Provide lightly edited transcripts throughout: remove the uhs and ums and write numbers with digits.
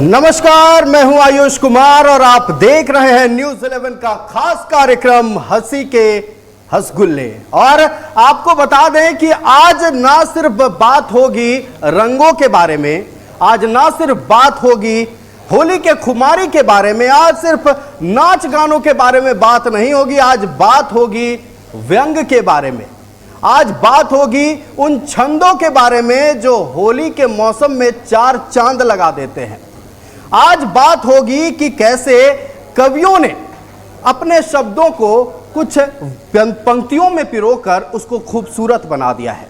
नमस्कार, मैं हूं आयुष कुमार और आप देख रहे हैं न्यूज़ 11 का खास कार्यक्रम हंसी के हंसगुल्ले। और आपको बता दें कि आज ना सिर्फ बात होगी रंगों के बारे में, आज ना सिर्फ बात होगी होली के खुमारी के बारे में, आज सिर्फ नाच गानों के बारे में बात नहीं होगी, आज बात होगी व्यंग के बारे में, आज बात होगी उन छंदों के बारे में जो होली के मौसम में चार चांद लगा देते हैं। आज बात होगी कि कैसे कवियों ने अपने शब्दों को कुछ पंक्तियों में पिरोकर उसको खूबसूरत बना दिया है।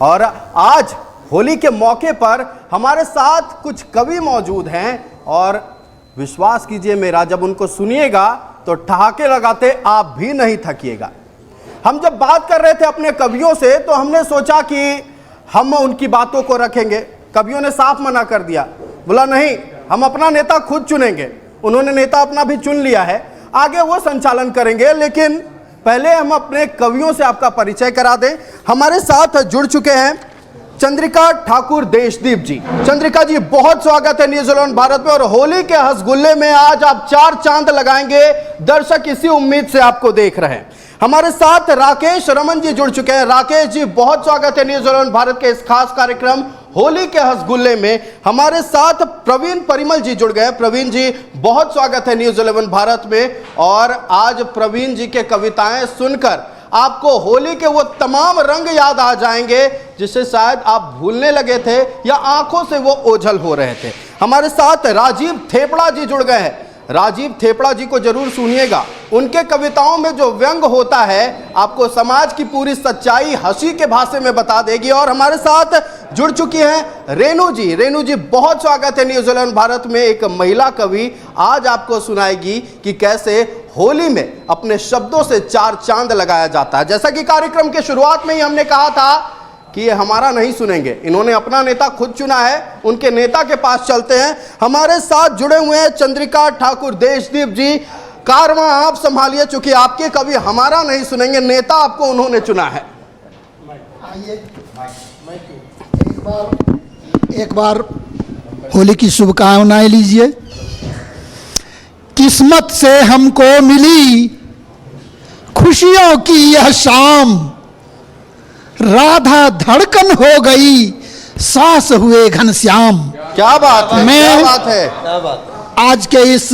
और आज होली के मौके पर हमारे साथ कुछ कवि मौजूद हैं और विश्वास कीजिए मेरा, जब उनको सुनिएगा तो ठहाके लगाते आप भी नहीं थकिएगा। हम जब बात कर रहे थे अपने कवियों से तो हमने सोचा कि हम उनकी बातों को रखेंगे। कवियों ने साफ मना कर दिया, बोला नहीं, हम अपना नेता खुद चुनेंगे। उन्होंने नेता अपना भी चुन लिया है, आगे वो संचालन करेंगे। लेकिन पहले हम अपने कवियों से आपका परिचय करा दें। हमारे साथ जुड़ चुके हैं चंद्रिका ठाकुर देशदीप जी। चंद्रिका जी, बहुत स्वागत है न्यूज़ 11 भारत में। और होली के हंसगुल्ले में आज आप चार चांद लगाएंगे, दर्शक इसी उम्मीद से आपको देख रहे हैं। हमारे साथ राकेश रमन जी जुड़ चुके हैं। राकेश जी, बहुत स्वागत है न्यूज़ 11 भारत के इस खास कार्यक्रम होली के हंसगुल्ले में। हमारे साथ प्रवीण परिमल जी जुड़ गए। प्रवीण जी, बहुत स्वागत है न्यूज़ 11 भारत में। और आज प्रवीण जी के कविताएं सुनकर आपको होली के वो तमाम रंग याद आ जाएंगे जिसे शायद आप भूलने लगे थे या आंखों से वो ओझल हो रहे थे। हमारे साथ राजीव थेपड़ा जी जुड़ गए हैं। राजीव थेपड़ा जी को जरूर सुनिएगा, उनके कविताओं में जो व्यंग होता है आपको समाज की पूरी सच्चाई हंसी के भाषे में बता देगी। और हमारे साथ जुड़ चुकी हैं रेणु जी। रेणु जी, बहुत स्वागत है न्यूज़ 11 भारत में। एक महिला कवि आज आपको सुनाएगी कि कैसे होली में अपने शब्दों से चार चांद लगाया जाता है। जैसा कि कार्यक्रम के शुरुआत में ही हमने कहा था कि ये हमारा नहीं सुनेंगे, इन्होंने अपना नेता खुद चुना है, उनके नेता के पास चलते हैं। हमारे साथ जुड़े हुए हैं चंद्रिका ठाकुर देशदीप जी। कारवां आप संभालिए, चूंकि आपके कवि हमारा नहीं सुनेंगे, नेता आपको उन्होंने चुना है। एक बार होली की शुभकामनाएं लीजिए। किस्मत से हमको मिली खुशियों की यह शाम, राधा धड़कन हो गई, सांस हुए घनश्याम। क्या बात है, क्या बात है। आज के इस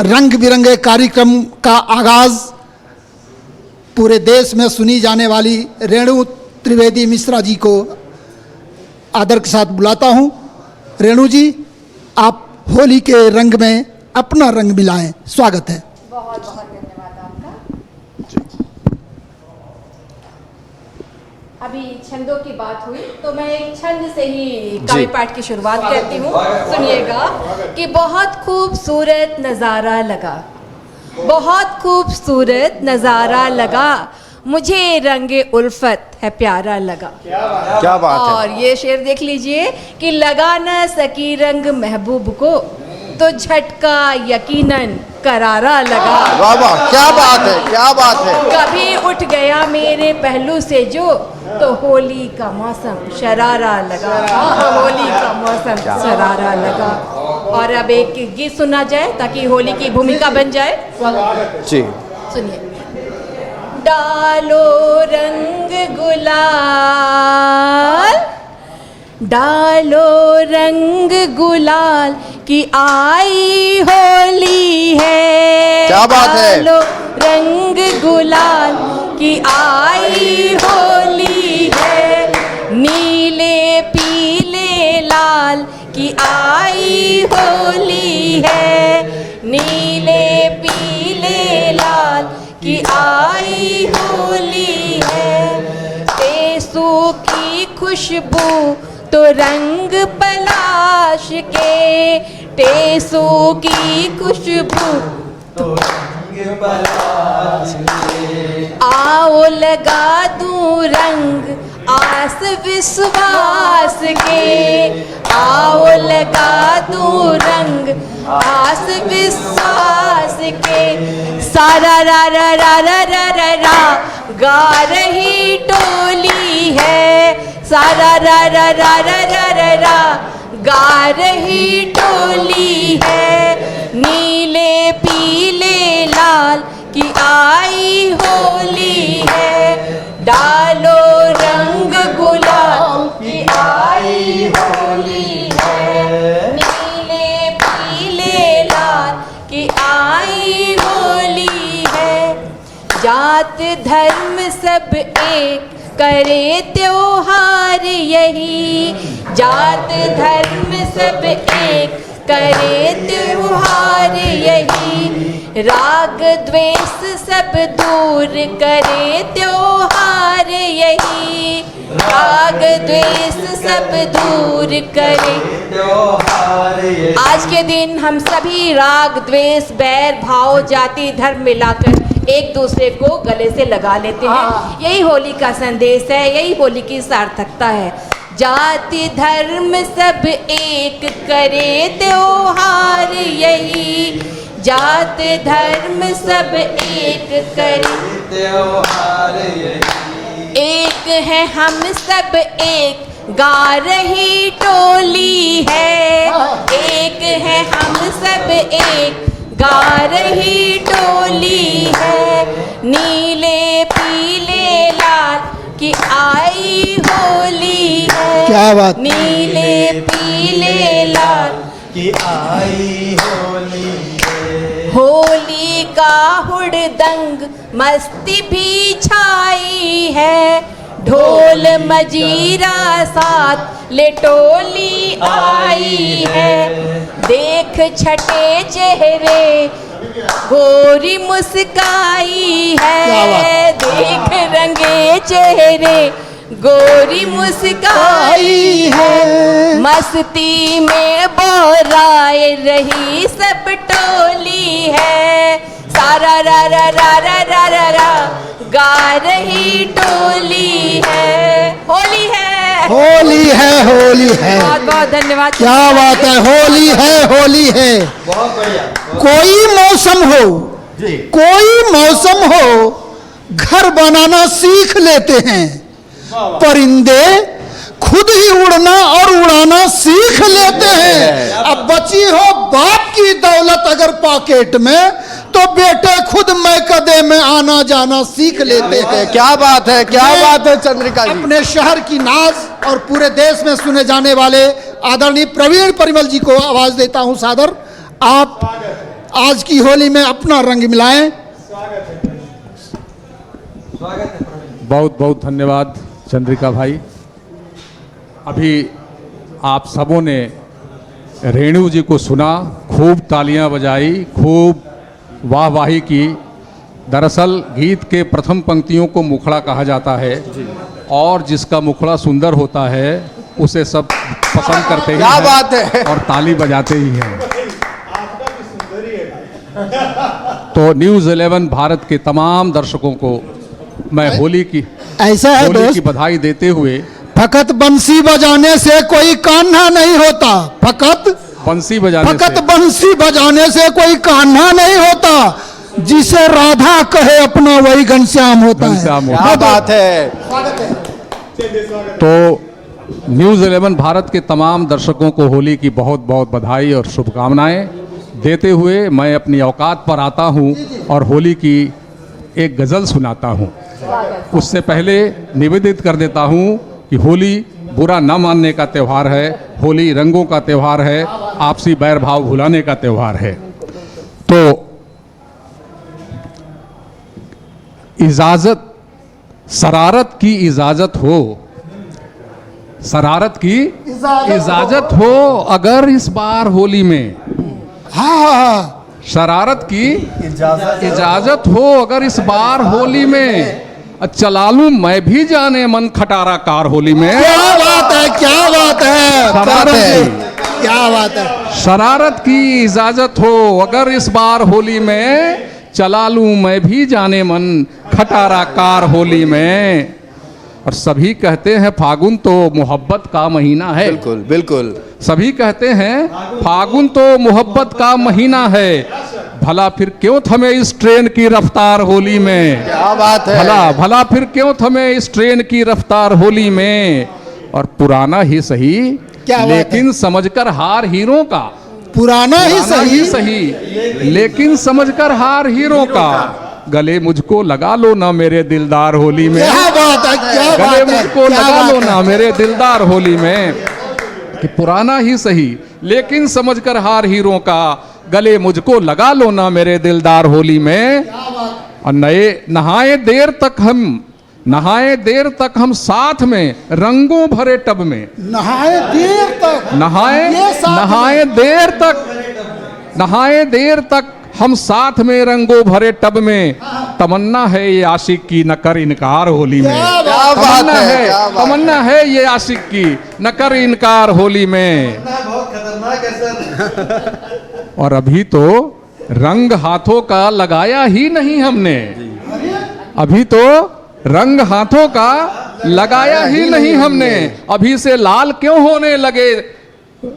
रंग बिरंगे कार्यक्रम का आगाज पूरे देश में सुनी जाने वाली रेणु त्रिवेदी मिश्रा जी को आदर के साथ बुलाता हूं। रेणु जी, आप होली के रंग में अपना रंग मिलाएं। स्वागत है। बहुत बहुत धन्यवाद आपका। अभी छंदों की बात हुई तो मैं एक छंद से ही काव्य पाठ की शुरुआत करती हूँ। सुनिएगा कि बहुत खूबसूरत नज़ारा लगा, बहुत खूबसूरत नज़ारा लगा, मुझे रंगे उल्फत है प्यारा लगा। क्या बात है। और ये शेर देख लीजिए कि लगा न सकी रंग महबूब को तो झटका यकीनन करारा लगा। वाह वाह, क्या बात है, क्या बात है। कभी उठ गया मेरे पहलू से जो तो होली का मौसम शरारा लगा। होली का मौसम शरारा लगा। और अब एक गीत सुना जाए ताकि होली की भूमिका बन जाए। जी सुनिए। डालो रंग गुलाल, डालो रंग गुलाल की आई होली है। क्या बात है। डालो रंग गुलाल की आई होली है, नीले पीले लाल की आई होली है, नीले पीले लाल की आई होली है। टेसू की खुशबू तो रंग पलाश के, टेसू की खुशबू तो रंग पलाश के। आओ लगा दूं रंग आस विश्वास के, आओ लगा दूं रंग आस विश्वास के। सारा रा रा रा रा रा रा रा गा रही टोली है, सारा रा रा रा रा रा रा रा गा रही टोली है, नीले पीले लाल की आई होली है, डालो रंग गुलाल की आई होली है, नीले पीले लाल की आई होली है। जात धर्म सब एक करे त्योहार यही, जात धर्म सब एक करे त्योहार यही, राग द्वेष सब दूर करे त्योहार यही, राग द्वेष सब दूर करे त्योहार यही। आज के दिन हम सभी राग द्वेष बैर भाव जाति धर्म मिलाकर एक दूसरे को गले से लगा लेते हैं। यही होली का संदेश है, यही होली की सार्थकता है। जाति धर्म सब एक करे त्योहार यही, जात धर्म सब एक करे त्योहार यही, एक है हम सब एक गा रही टोली है, एक है हम सब एक गा रही टोली है, नीले पीले लाल की आई होली है, क्या बात, नीले पीले लाल की आई होली है। होली का हुड़दंग मस्ती भी छाई है, ढोल मजीरा साथ ले टोली आई है, देख छठे चेहरे गोरी मुस्काई है, देख रंगे चेहरे गोरी मुस्काई है, मस्ती में बोराए रही सब टोली है, सारा रा रा रा रा रा रा रा गा रही टोली है। होली है, होली है, होली है। बहुत बहुत धन्यवाद। क्या बात है, होली है, होली है। बहुत बढ़िया। कोई मौसम हो, जी कोई मौसम हो, घर बनाना सीख लेते हैं। परिंदे खुद ही उड़ना और उड़ाना सीख लेते हैं। अब बची हो बाप की दौलत अगर पॉकेट में, तो बेटे खुद मैकदे में आना जाना सीख लेते हैं। क्या बात है, क्या बात है चंद्रिका जी। अपने शहर की नाज और पूरे देश में सुने जाने वाले आदरणीय प्रवीण परिमल जी को आवाज देता हूं सादर। आप आज की होली में अपना रंग मिलाएं। बहुत बहुत धन्यवाद चंद्रिका भाई। अभी आप सबों ने रेणु जी को सुना, खूब तालियां बजाई, खूब वाहवाही की। दरअसल गीत के प्रथम पंक्तियों को मुखड़ा कहा जाता है और जिसका मुखड़ा सुंदर होता है उसे सब पसंद करते ही क्या हैं बात है। और ताली बजाते ही हैं। तो न्यूज़ 11 भारत के तमाम दर्शकों को मैं होली की ऐसा है होली की दोस्त, बधाई देते हुए, फकत बंसी बजाने से कोई कान्हा नहीं होता, फकत बंसी बजाने फकत से बंसी बजाने से कोई कान्हा नहीं होता, जिसे राधा कहे अपना वही घनश्याम होता है। घनश्याम होता क्या बात है। तो न्यूज़ 11 भारत के तमाम दर्शकों को होली की बहुत बहुत बधाई और शुभकामनाएं देते हुए मैं अपनी औकात पर आता हूं और होली की एक गज़ल सुनाता हूं। उससे पहले निवेदित कर देता हूं कि होली बुरा न मानने का त्यौहार है, होली रंगों का त्यौहार है, आपसी बैर भाव भुलाने का त्यौहार है। तो इजाज़त, शरारत की इजाज़त हो, शरारत की इजाज़त हो अगर इस बार होली में, हाँ, शरारत की इजाज़त हो अगर इस बार होली में, चला लूं मैं भी जाने मन खटारा कार होली में। क्या बात है, क्या बात है, शरारत क्या बात है। शरारत की इजाज़त हो अगर इस बार होली में, चला लूं मैं भी जाने मन खटारा कार होली में। और सभी कहते हैं फागुन तो मोहब्बत का महीना है। बिल्कुल बिल्कुल। सभी कहते हैं फागुन तो मोहब्बत का महीना है, भला फिर क्यों थमे इस ट्रेन की रफ्तार होली में। क्या बात है। भला भला फिर क्यों थमे इस ट्रेन की रफ्तार होली में। और पुराना ही सही क्या बात है? लेकिन समझकर हार हीरों का, पुराना ही पुराना सही, ही सही, लेकिन समझकर हार हीरों का, गले मुझको लगा लो ना मेरे दिलदार होली में, क्या बात है, क्या गले बात है, मुझको क्या लगा बात लो है। ना मेरे दिलदार होली में, कि पुराना ही सही लेकिन समझकर हार हीरों का, गले मुझको लगा लो ना मेरे दिलदार होली में। और नहाए देर तक हम साथ में रंगों भरे टब में, नहाए देर तक, ये साथ नहाए देर तक हम साथ में रंगों भरे टब में, तमन्ना है ये आशिक की न कर इनकार होली में, क्या बात तमन्ना है ये आशिक की न कर इनकार होली में। बहुत खतरनाक है सर। और अभी तो रंग हाथों का लगाया ही नहीं हमने, अभी तो रंग हाथों का लगाया ही नहीं हमने, अभी से लाल क्यों होने लगे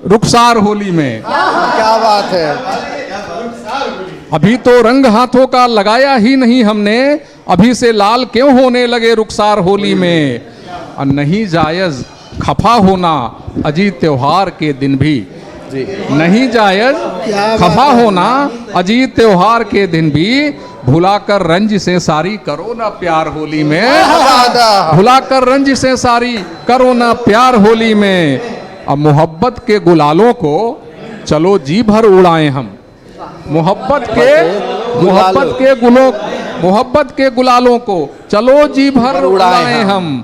रुखसार होली में। क्या बात है। अभी तो रंग हाथों का लगाया ही नहीं हमने, अभी से लाल क्यों होने लगे रुखसार होली में। और नहीं जायज खफा होना अजी त्योहार के दिन भी, नहीं जायज खफा होना अजी त्योहार के दिन भी, भुलाकर रंज से सारी करो ना प्यार होली में, भुलाकर रंज से सारी करो ना प्यार होली में। अब मोहब्बत के गुलालों को चलो जी भर उड़ाएं हम, मोहब्बत के गुलालों को चलो जी भर उड़ाएं हम,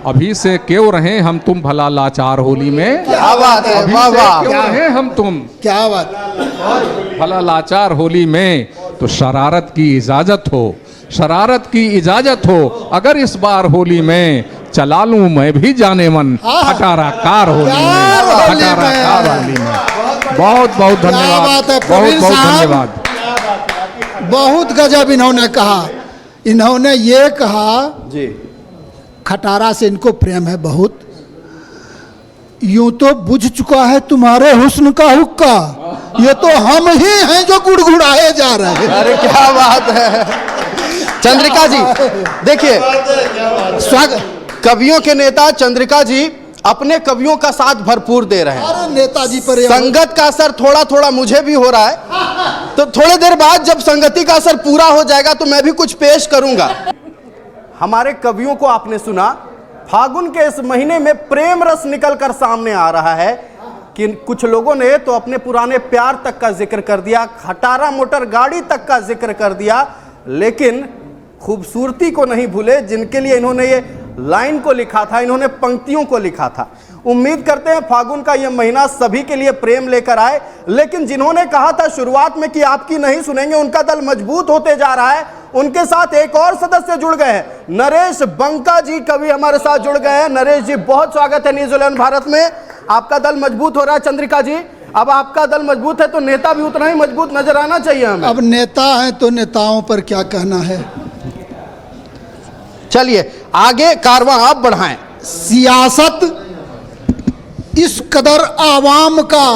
अभी से क्यों रहे हम तुम भला लाचार होली में, क्या बात है, अभी वाह से वाह। क्यों रहे हम तुम क्या बात, भला लाचार होली में। तो शरारत की इजाजत हो, शरारत की इजाजत हो, अगर इस बार होली में चला लूं मैं भी जाने मन खटारा कार होली में, खटारा कार होली में। बहुत बहुत धन्यवाद, बात है, बहुत प्रवीण बहुत साहब। धन्यवाद। बहुत गजब इन्होंने कहा। इन्होंने ये कहा जी, खटारा से इनको प्रेम है बहुत, यूं तो बुझ चुका है तुम्हारे हुस्न का हुक्का, ये तो हम ही हैं जो गुड़गुड़ाए जा रहे हैं। अरे क्या बात है चंद्रिका जी। देखिए, स्वागत। कवियों के नेता चंद्रिका जी अपने कवियों का साथ भरपूर दे रहे हैं। अरे नेताजी पर ये- संगत का असर थोड़ा थोड़ा मुझे भी हो रहा है, तो थोड़ी देर बाद जब संगति का असर पूरा हो जाएगा तो मैं भी कुछ पेश करूंगा। हमारे कवियों को आपने सुना, फागुन के इस महीने में प्रेम रस निकल कर सामने आ रहा है कि कुछ लोगों ने तो अपने पुराने प्यार तक का जिक्र कर दिया, खटारा मोटर गाड़ी तक का जिक्र कर दिया, लेकिन खूबसूरती को नहीं भूले जिनके लिए इन्होंने ये लाइन को लिखा था, इन्होंने पंक्तियों को लिखा था। उम्मीद करते हैं फागुन का यह महीना सभी के लिए प्रेम लेकर आए, लेकिन जिन्होंने कहा था शुरुआत में कि आपकी नहीं सुनेंगे, उनका दल मजबूत होते जा रहा है। उनके साथ एक और सदस्य जुड़ गए हैं, नरेश बंका जी कवि हमारे साथ जुड़ गए हैं। नरेश जी, बहुत स्वागत है न्यूज़ 11 भारत में। आपका दल मजबूत हो रहा है चंद्रिका जी। अब आपका दल मजबूत है तो नेता भी उतना ही मजबूत नजर आना चाहिए हमें। अब नेता हैं तो नेताओं पर क्या कहना है। चलिए आगे कारवां आप बढ़ाएं। सियासत इस कदर आवाम का,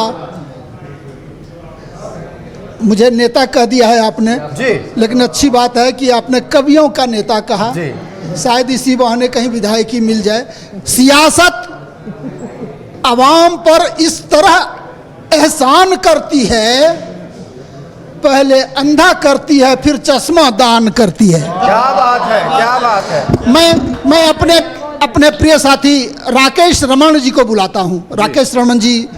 मुझे नेता कह दिया है आपने जी, लेकिन अच्छी बात है कि आपने कवियों का नेता कहा, जी। शायद इसी बहाने कहीं विधायकी मिल जाए। सियासत आवाम पर इस तरह एहसान करती है, पहले अंधा करती है फिर चश्मा दान करती है। क्या बात है, क्या बात है। मैं अपने प्रिय साथी राकेश रमन जी को बुलाता हूं। राकेश रमन जी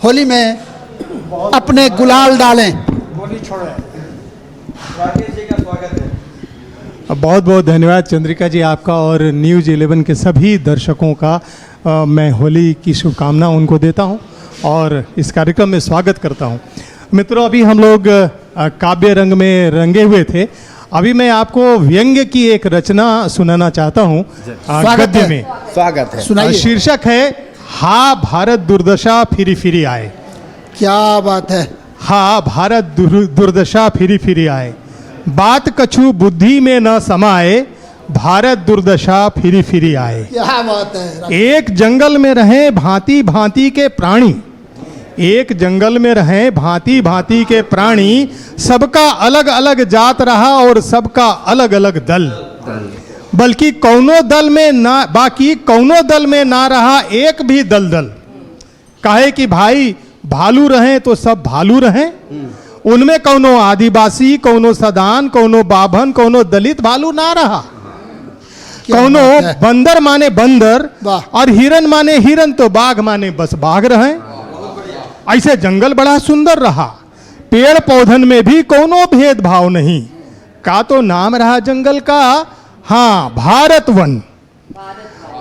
होली में अपने गुलाल डालें। बहुत बहुत धन्यवाद चंद्रिका जी आपका और न्यूज़ 11 के सभी दर्शकों का मैं होली की शुभकामना उनको देता हूं और इस कार्यक्रम में स्वागत करता हूं। मित्रों, अभी हम लोग काव्य रंग में रंगे हुए थे। अभी मैं आपको व्यंग्य की एक रचना सुनाना चाहता हूं गद्य में। स्वागत है। सुनाइए। शीर्षक है हा भारत दुर्दशा फिरी फिरी आए। क्या बात है। हा भारत दुर्दशा फिरी फिरी आए, बात कछु बुद्धि में न समाए, भारत दुर्दशा फिरी फिरी आए। क्या बात है। एक जंगल में रहे भांति भांति के प्राणी, एक जंगल में रहे भांति भांति के प्राणी, सबका अलग अलग जात रहा और सबका अलग अलग दल, बल्कि कौनो दल में ना, बाकी कौनो दल में ना रहा एक भी दलदल। काहे कि भाई भालू रहें तो सब भालू रहें, उनमें कौनो आदिवासी, कौनो सदान, कौनो बाभन, कौनो दलित भालू ना रहा। कौनो बंदर माने बंदर और हिरन माने हिरन, तो बाघ माने बस बाघ रहे। ऐसे जंगल बड़ा सुंदर रहा, पेड़ पौधन में भी कोनो भेदभाव नहीं। का तो नाम रहा जंगल का, हाँ, भारत वन।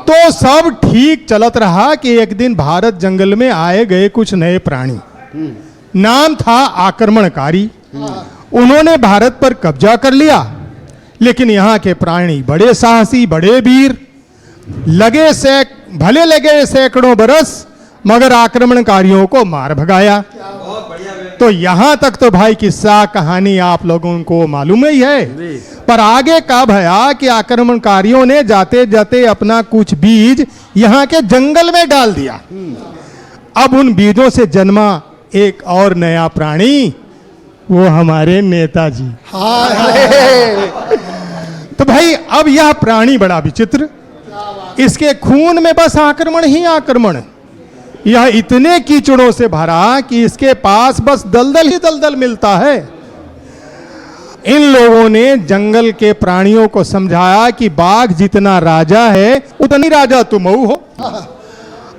तो सब ठीक चलत रहा कि एक दिन भारत जंगल में आए गए कुछ नए प्राणी, नाम था आक्रमणकारी। उन्होंने भारत पर कब्जा कर लिया, लेकिन यहाँ के प्राणी बड़े साहसी, बड़े वीर, भले लगे सैकड़ों बरस, मगर आक्रमणकारियों को मार भगाया। तो यहाँ तक तो भाई किस्सा कहानी आप लोगों को मालूम ही है, पर आगे का भया कि आक्रमणकारियों ने जाते जाते अपना कुछ बीज यहाँ के जंगल में डाल दिया। अब उन बीजों से जन्मा एक और नया प्राणी, वो हमारे नेताजी। तो भाई अब यह प्राणी बड़ा विचित्र, इसके खून में बस आक्रमण ही आक्रमण। यह इतने कीचड़ों से भरा कि इसके पास बस दलदल ही दलदल मिलता है। इन लोगों ने जंगल के प्राणियों को समझाया कि बाघ जितना राजा है उतनी राजा तुम हो।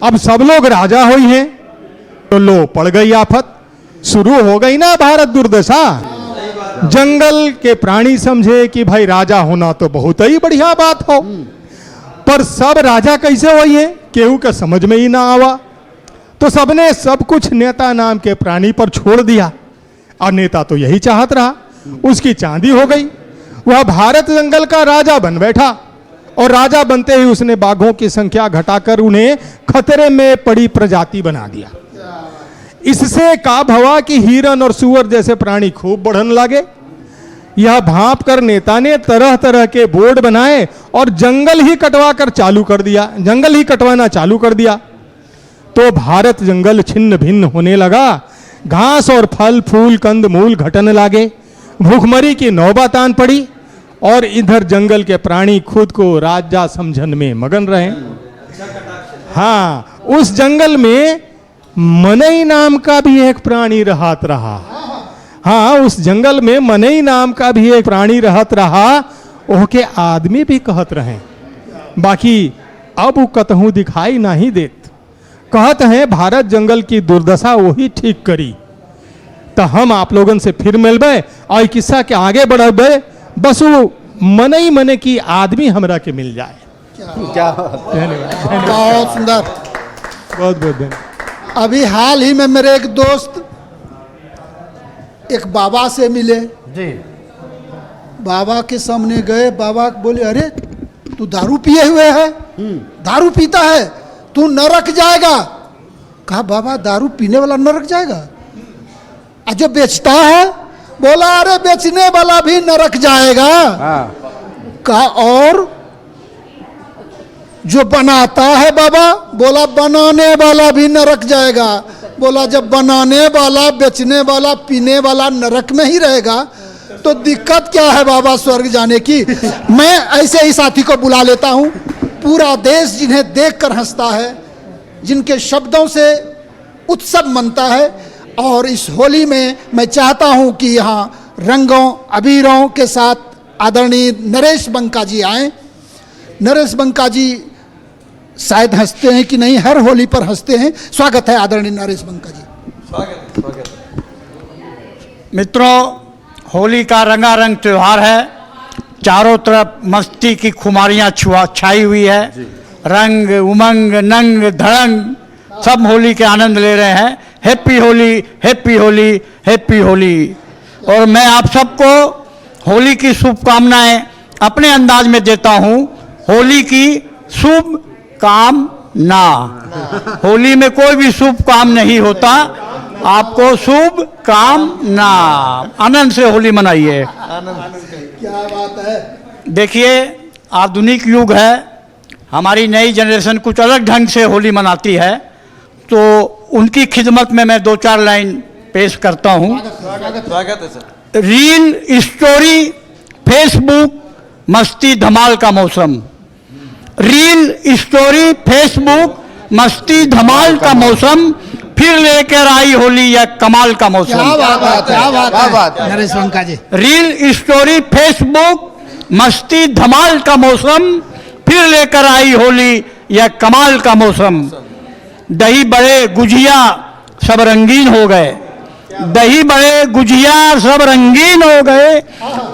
अब सब लोग राजा हुई हैं, तो लो पड़ गई आफत, शुरू हो गई ना भारत दुर्दशा। जंगल के प्राणी समझे कि भाई राजा होना तो बहुत ही बढ़िया बात हो, पर सब राजा कैसे हुई है केहू के समझ में ही ना आवा। तो सबने सब कुछ नेता नाम के प्राणी पर छोड़ दिया, और नेता तो यही चाहत रहा, उसकी चांदी हो गई। वह भारत जंगल का राजा बन बैठा, और राजा बनते ही उसने बाघों की संख्या घटाकर उन्हें खतरे में पड़ी प्रजाति बना दिया। इससे का भवा कि हिरन और सुअर जैसे प्राणी खूब बढ़ने लगे। यह भांप कर नेता ने तरह तरह के बोर्ड बनाए और जंगल ही कटवाना चालू कर दिया। तो भारत जंगल छिन्न भिन्न होने लगा, घास और फल फूल कंद मूल घटने लगे, भूखमरी की नौबत आन पड़ी, और इधर जंगल के प्राणी खुद को राजा समझन में मगन रहे। हाँ, उस जंगल में मनई नाम का भी एक प्राणी रहत रहा। हाँ, उस जंगल में मनई नाम का भी एक प्राणी रहत रहा, ओके आदमी भी कहत रहे, बाकी अब वो कतहूं दिखाई नहीं देत। कहत हैं भारत जंगल की दुर्दशा वही ठीक करी। तो हम आप लोगन से फिर मिलबे और किस्सा के आगे बढ़बे, बस वो मनई मने की आदमी हमरा के मिल जाए। क्या धन्यवाद, बहुत सुंदर। बहुत बहुत धन्यवाद। अभी हाल ही में मेरे एक दोस्त एक बाबा से मिले जी। बाबा के सामने गए, बाबा बोले अरे तू दारू पिए हुए है, दारू पीता है, तू नरक जाएगा। कहा बाबा दारू पीने वाला नरक जाएगा? जो बेचता है? बोला अरे बेचने वाला भी नरक जाएगा। कहा और जो बनाता है बाबा? बोला बनाने वाला भी नरक जाएगा। बोला जब बनाने वाला, बेचने वाला, पीने वाला नरक में ही रहेगा तो दिक्कत क्या है बाबा स्वर्ग जाने की? मैं ऐसे ही साथी को बुला लेता हूँ, पूरा देश जिन्हें देखकर हंसता है, जिनके शब्दों से उत्सव मनता है। और इस होली में मैं चाहता हूँ कि यहाँ रंगों अबीरों के साथ आदरणीय नरेश बंका जी आएँ। नरेश बंका जी शायद हंसते हैं कि नहीं, हर होली पर हंसते हैं। स्वागत है आदरणीय नरेश बंका जी। स्वागत। मित्रों, होली का रंगारंग त्यौहार है, चारों तरफ मस्ती की खुमारियां छाई हुई है। रंग उमंग नंग धड़ंग सब होली के आनंद ले रहे हैं। Happy Holi, happy Holi, happy Holi. और मैं आप सबको होली की शुभकामनाएं अपने अंदाज में देता हूं। होली की शुभ कामना। होली में कोई भी शुभ काम नहीं होता, आपको शुभ कामना। आनंद से होली मनाइए। क्या बात है। देखिए, आधुनिक युग है, हमारी नई जनरेशन कुछ अलग ढंग से होली मनाती है, तो उनकी खिदमत में मैं दो चार लाइन पेश करता हूँ। स्वागत है सर। रील स्टोरी, फेसबुक, मस्ती धमाल का मौसम। रील स्टोरी, फेसबुक, मस्ती धमाल का मौसम, फिर लेकर आई होली यह कमाल का मौसम। क्या बात है। है नरेश लंका जी। रील स्टोरी फेसबुक, मस्ती धमाल का मौसम, फिर लेकर आई होली यह कमाल का मौसम। दही बड़े गुजिया सब रंगीन हो गए, दही बड़े गुजिया सब रंगीन हो गए,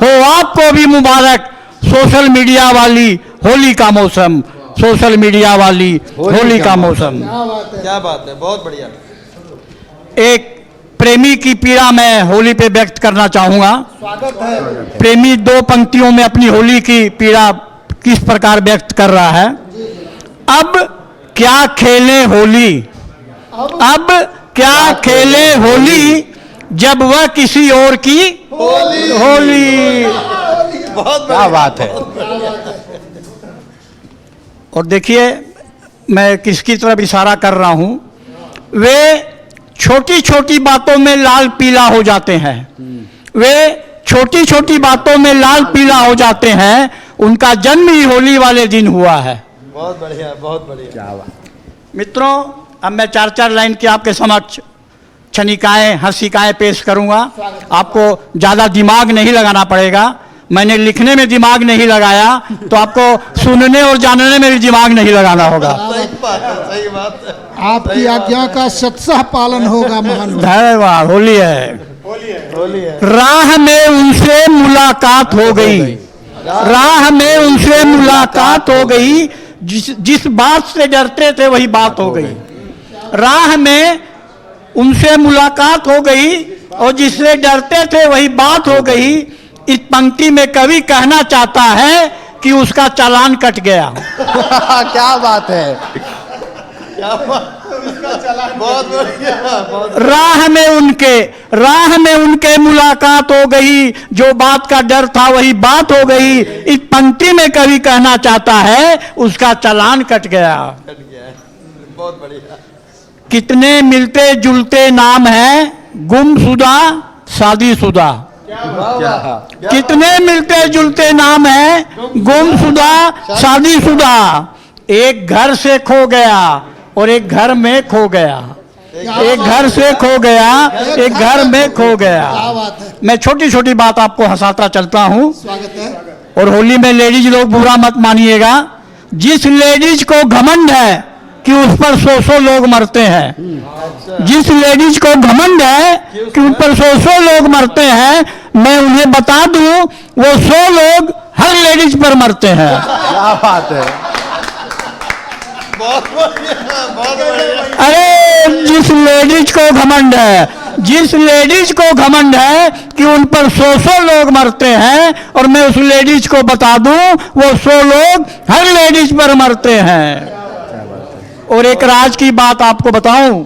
हो आपको भी मुबारक सोशल मीडिया वाली होली का मौसम, सोशल मीडिया वाली होली का मौसम। क्या बात है, बहुत बढ़िया। एक प्रेमी की पीड़ा मैं होली पे व्यक्त करना चाहूंगा। स्वागत है। प्रेमी दो पंक्तियों में अपनी होली की पीड़ा किस प्रकार व्यक्त कर रहा है। अब क्या खेले होली, अब क्या खेले होली, जब वह किसी और की होली। क्या बात है। और देखिए मैं किसकी तरफ इशारा कर रहा हूं, वे छोटी छोटी बातों में लाल पीला हो जाते हैं, वे छोटी छोटी बातों में लाल पीला हो जाते हैं, उनका जन्म ही होली वाले दिन हुआ है। बहुत बढ़िया, बहुत बढ़िया। क्या बात। मित्रों, अब मैं 4-4 लाइन की आपके समक्ष क्षणिकाएं हंसिकाएं पेश करूंगा। आपको ज़्यादा दिमाग नहीं लगाना पड़ेगा, मैंने लिखने में दिमाग नहीं लगाया तो आपको सुनने और जानने में भी दिमाग नहीं लगाना होगा। सही बात है, सही बात है। आपकी आज्ञा का सत्साह पालन होगा महान। धन्यवाद। होली है, होली है। राह में उनसे मुलाकात हो गई, राह में उनसे मुलाकात हो गई, जिस बात से डरते थे वही बात हो गई। राह में उनसे मुलाकात हो गई और जिससे डरते थे वही बात हो गई। इस पंक्ति में कवि कहना चाहता है कि उसका चालान कट गया। क्या बात है। बहुत बढ़िया, बहुत। राह में उनके मुलाकात हो गई, जो बात का डर था वही बात हो गई। इस पंक्ति में कवि कहना चाहता है उसका चालान कट गया। बहुत बढ़िया। कितने मिलते जुलते नाम हैं, गुमशुदा शादीशुदा। कितने मिलते जुलते नाम हैं, गुमशुदा शादीशुदा। एक घर से खो गया और एक घर में खो गया, एक घर से खो गया, एक घर में खो गया। मैं छोटी छोटी बात आपको हंसाता चलता हूँ। स्वागत है। और होली में लेडीज लोग बुरा मत मानिएगा, जिस लेडीज को घमंड है कि उस पर 100 लोग मरते हैं, जिस लेडीज को घमंड है कि उन पर 100 लोग मरते हैं, मैं उन्हें बता दूं वो 100 लोग हर लेडीज पर मरते हैं। क्या बात है। बहुत बढ़िया, बहुत बढ़िया। अरे जिस लेडीज को घमंड है, जिस लेडीज को घमंड है कि उन पर 100 लोग मरते हैं, और मैं उस लेडीज को बता दूं वो 100 लोग हर लेडीज पर मरते हैं। और एक राज की बात आपको बताऊं,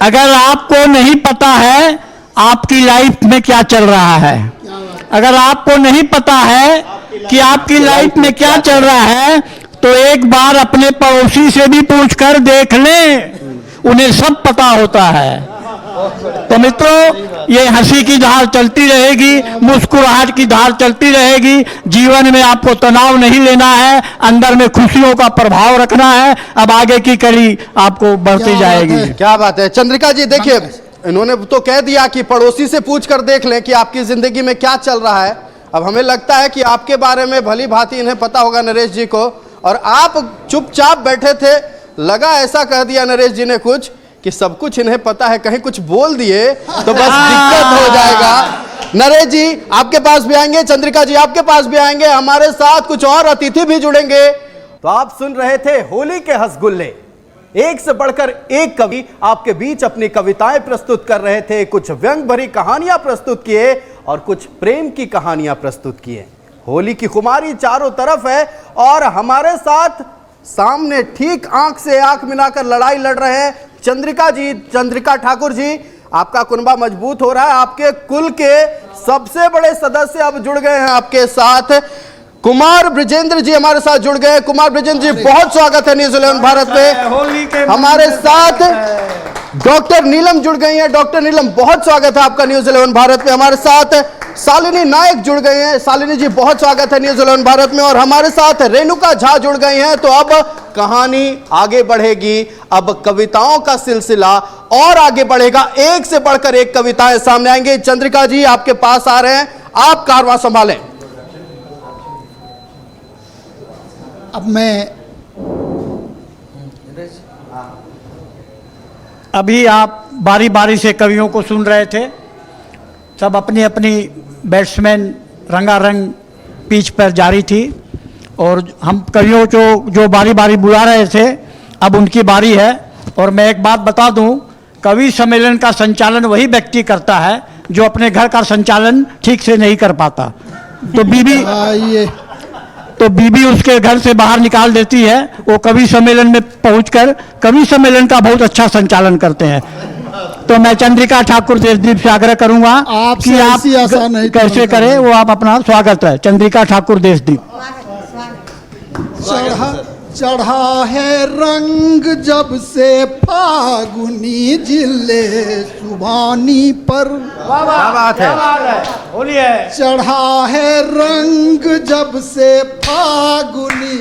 अगर आपको नहीं पता है आपकी लाइफ में क्या चल रहा है, अगर आपको नहीं पता है कि आपकी लाइफ में क्या चल रहा है, तो एक बार अपने पड़ोसी से भी पूछकर देख लें, उन्हें सब पता होता है। तो मित्रों, ये हंसी की धार चलती रहेगी, मुस्कुराहट की धार चलती रहेगी। जीवन में आपको तनाव नहीं लेना है, अंदर में खुशियों का प्रभाव रखना है। अब आगे की कड़ी आपको बढ़ती जाएगी। क्या बात है। चंद्रिका जी देखिए, इन्होंने तो कह दिया कि पड़ोसी से पूछ कर देख लें कि आपकी जिंदगी में क्या चल रहा है। अब हमें लगता है कि आपके बारे में भली भांति इन्हें पता होगा नरेश जी को, और आप चुपचाप बैठे थे, लगा ऐसा कह दिया नरेश जी ने कुछ कि सब कुछ इन्हें पता है, कहीं कुछ बोल दिए तो बस दिक्कत हो जाएगा। नरेश जी आपके पास भी आएंगे, चंद्रिका जी आपके पास भी आएंगे, हमारे साथ कुछ और अतिथि भी जुड़ेंगे। तो आप सुन रहे थे होली के हंसगुल्ले, एक से बढ़कर एक कवि आपके बीच अपनी कविताएं प्रस्तुत कर रहे थे, कुछ व्यंग भरी कहानियां प्रस्तुत किए और कुछ प्रेम की कहानियां प्रस्तुत किए। होली की खुमारी चारों तरफ है और हमारे साथ सामने ठीक आंख से आंख मिलाकर लड़ाई लड़ रहे हैं चंद्रिका जी, चंद्रिका ठाकुर जी। आपका कुनबा मजबूत हो रहा है, आपके कुल के सबसे बड़े सदस्य अब जुड़ गए हैं आपके साथ। कुमार ब्रिजेंद्र जी हमारे साथ जुड़ गए। कुमार ब्रिजेंद्र जी बहुत स्वागत है न्यूज़ 11 भारत में। हमारे साथ डॉक्टर नीलम जुड़ गई हैं। डॉक्टर नीलम बहुत स्वागत है आपका न्यूज़ 11 भारत में। हमारे साथ शालिनी नायक जुड़ गई हैं। शालिनी जी बहुत स्वागत है न्यूज़ 11 भारत में। और हमारे साथ रेणुका झा जुड़ गई हैं। तो अब कहानी आगे बढ़ेगी। अब कविताओं का सिलसिला और आगे बढ़ेगा, एक से बढ़कर एक कविताएं सामने आएंगे। चंद्रिका जी आपके पास आ रहे हैं, आप कारवां संभालें। अब मैं अभी आप बारी बारी से कवियों को सुन रहे थे, सब अपनी अपनी बैट्समैन रंगारंग पिच पर जारी थी और हम कवियों को जो बारी बारी बुला रहे थे अब उनकी बारी है। और मैं एक बात बता दूं, कवि सम्मेलन का संचालन वही व्यक्ति करता है जो अपने घर का संचालन ठीक से नहीं कर पाता, तो बीबी उसके घर से बाहर निकाल देती है। वो कवि सम्मेलन में पहुंचकर कवि सम्मेलन का बहुत अच्छा संचालन करते हैं। तो मैं चंद्रिका ठाकुर देशदीप से आग्रह करूंगा कि आप कैसे करें, वो आप अपना स्वागत है। चंद्रिका ठाकुर देशदीप। चढ़ा है रंग जब से फागुनी जिले सुबानी पर। क्या बात है, बोलिए। चढ़ा है रंग जब से फागुनी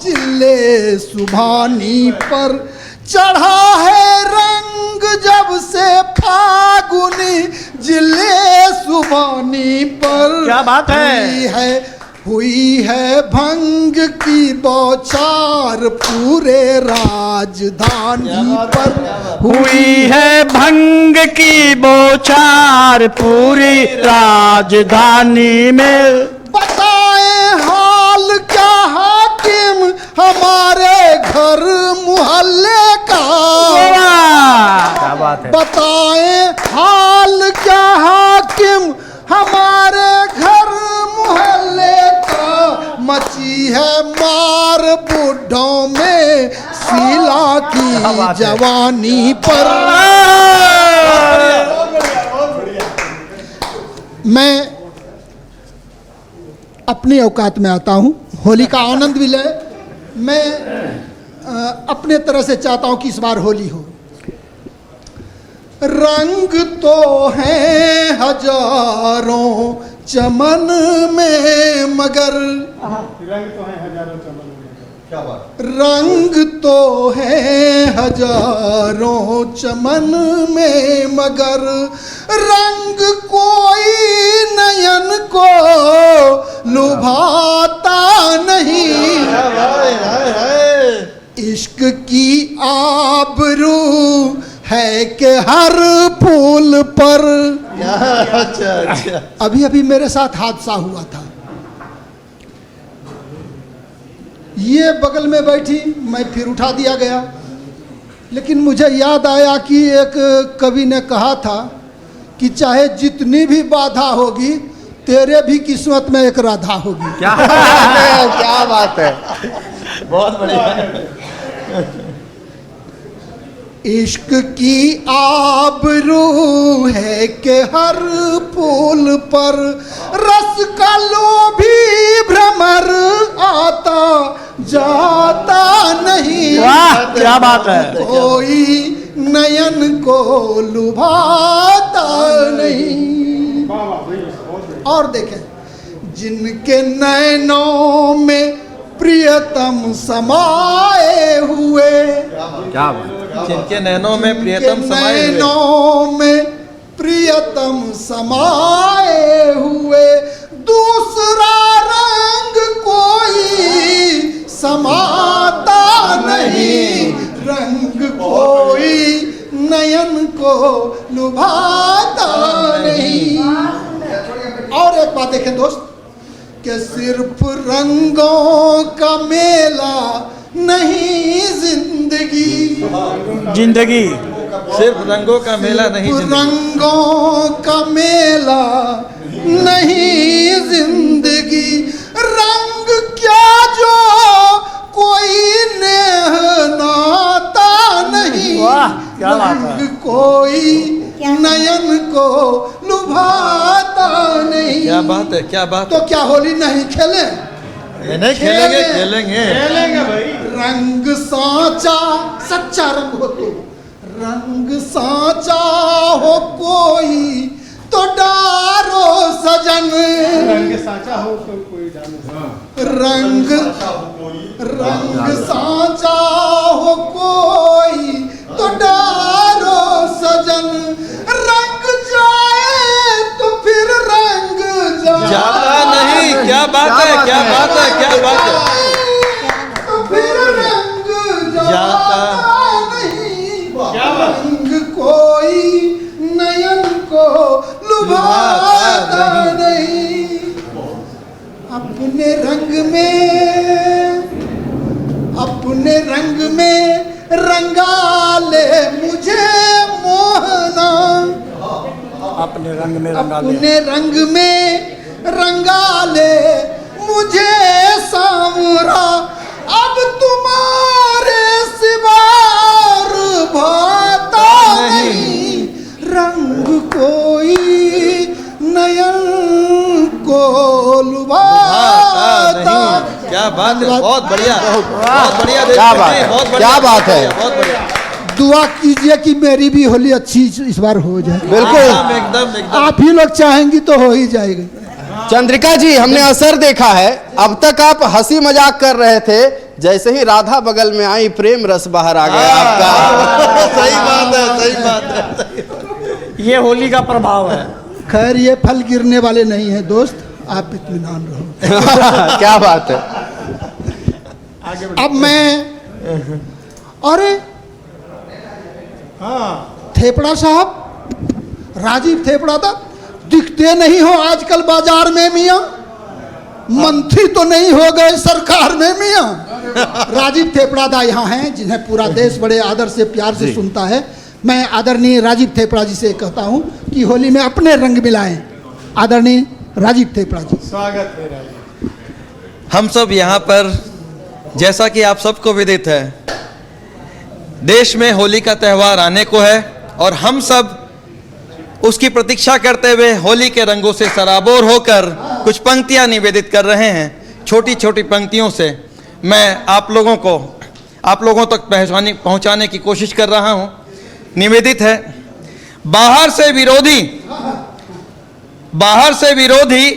जिले सुबानी पर। चढ़ा है रंग जब से फागुनी जिले सुबानी पर। क्या बात है। हुई है भंग की बौछार पूरे राजधानी पर। हुई है भंग की बौछार पूरी राजधानी में। बताएं हाल क्या हाकिम हमारे घर मोहल्ले का। क्या बात है। बताएं हाल क्या हाकिम हमारे घर मोहल्ले का। मची है मार बुढ़ों में शीला की जवानी पर। मैं अपनी औकात में आता हूँ, होली का आनंद भी ले। मैं अपने तरह से चाहता हूँ कि इस बार होली हो। रंग तो हैं हजारों चमन में मगर। रंग तो है हजारों चमन में। क्या बात। रंग तो है हजारों चमन में मगर रंग कोई नयन को लुभाता नहीं। इश्क की आबरू है कि हर फूल पर। अच्छा। अभी अभी मेरे साथ हादसा हुआ था। ये बगल में बैठी, मैं फिर उठा दिया गया। लेकिन मुझे याद आया कि एक कवि ने कहा था कि चाहे जितनी भी बाधा होगी तेरे भी किस्मत में एक राधा होगी। क्या बात है, क्या बात है, बहुत बढ़िया। इश्क की आबरू है कि हर फूल पर रस का लोभी भ्रमर आता जाता नहीं। वाह, क्या बात है। कोई नयन को लुभाता नहीं। और देखें, जिनके नैनों में प्रियतम समाए हुए। क्या बात। जिनके नैनों में प्रियतम समाए हुए। नैनों में प्रियतम समाए हुए दूसरा रंग कोई समाता नहीं। रंग कोई नयन को लुभाता नहीं। और एक बात देखें दोस्त, कि सिर्फ रंगों का मेला नहीं जिंदगी। जिंदगी सिर्फ रंगों का मेला नहीं जिंदगी। रंगों का मेला नहीं जिंदगी। रंग क्या जो कोई नेह नाता नहीं। वाह, क्या बात है। रंग कोई नयन को लुभाता नहीं। क्या बात है, क्या बात तो क्या होली नहीं खेले? नहीं खेलेंगे, खेलेंगे भाई। रंग साचा सच्चा रंग हो तो, रंग साचा हो कोई तो डारो सजन। रंग साचा हो तो कोई जाने। रंग साचा हो कोई तो डारो सजन, रंग जाए तो फिर रंग जाता नहीं। क्या बात है, क्या बात है, क्या बात है। तो फिर रंग जाता नहीं, रंग कोई नयन को लुभाता नहीं। अपने रंग में रंगा ले मुझे मोहना, अपने रंग में रंगा ले। अपने रंग में रंगा ले मुझे सांवरा, अब तुम्हारे सिवा और भाता नहीं। रंग कोई नयन को लुभाता। क्या बात है, बहुत बढ़िया, बहुत बढ़िया। क्या बात है, बहुत बढ़िया, क्या बात है। बहुत बढ़िया। दुआ कीजिए कि मेरी भी होली अच्छी इस बार हो जाए। बिल्कुल एकदम एकदम। आप ही लोग चाहेंगी तो हो ही जाएगी। चंद्रिका जी, हमने असर देखा है। अब तक आप हंसी मजाक कर रहे थे, जैसे ही राधा बगल में आई प्रेम रस बाहर आ गया आपका। सही बात है, सही बात है। ये होली का प्रभाव है। खैर ये फल गिरने वाले नहीं है दोस्त, आप इत्मीनान रहो। क्या बात है। अब मैं, अरे थेपड़ा साहब, राजीव थेपड़ा था, दिखते नहीं हो आजकल बाजार में मियाँ। मंत्री तो नहीं हो गए सरकार में मियाँ। राजीव थेपड़ा दा यहाँ हैं, जिन्हें पूरा देश बड़े आदर से प्यार से सुनता है। मैं आदरणीय राजीव थेपड़ा जी से कहता हूँ कि होली में अपने रंग मिलाएं। आदरणीय राजीव थेपड़ा जी, स्वागत है राजीव। हम सब यहाँ पर, जैसा कि आप सबको विदित है, देश में होली का त्यौहार आने को है और हम सब उसकी प्रतीक्षा करते हुए होली के रंगों से सराबोर होकर कुछ पंक्तियां निवेदित कर रहे हैं। छोटी छोटी पंक्तियों से मैं आप लोगों तक पहुंचाने की कोशिश कर रहा हूं। निवेदित है। बाहर से विरोधी,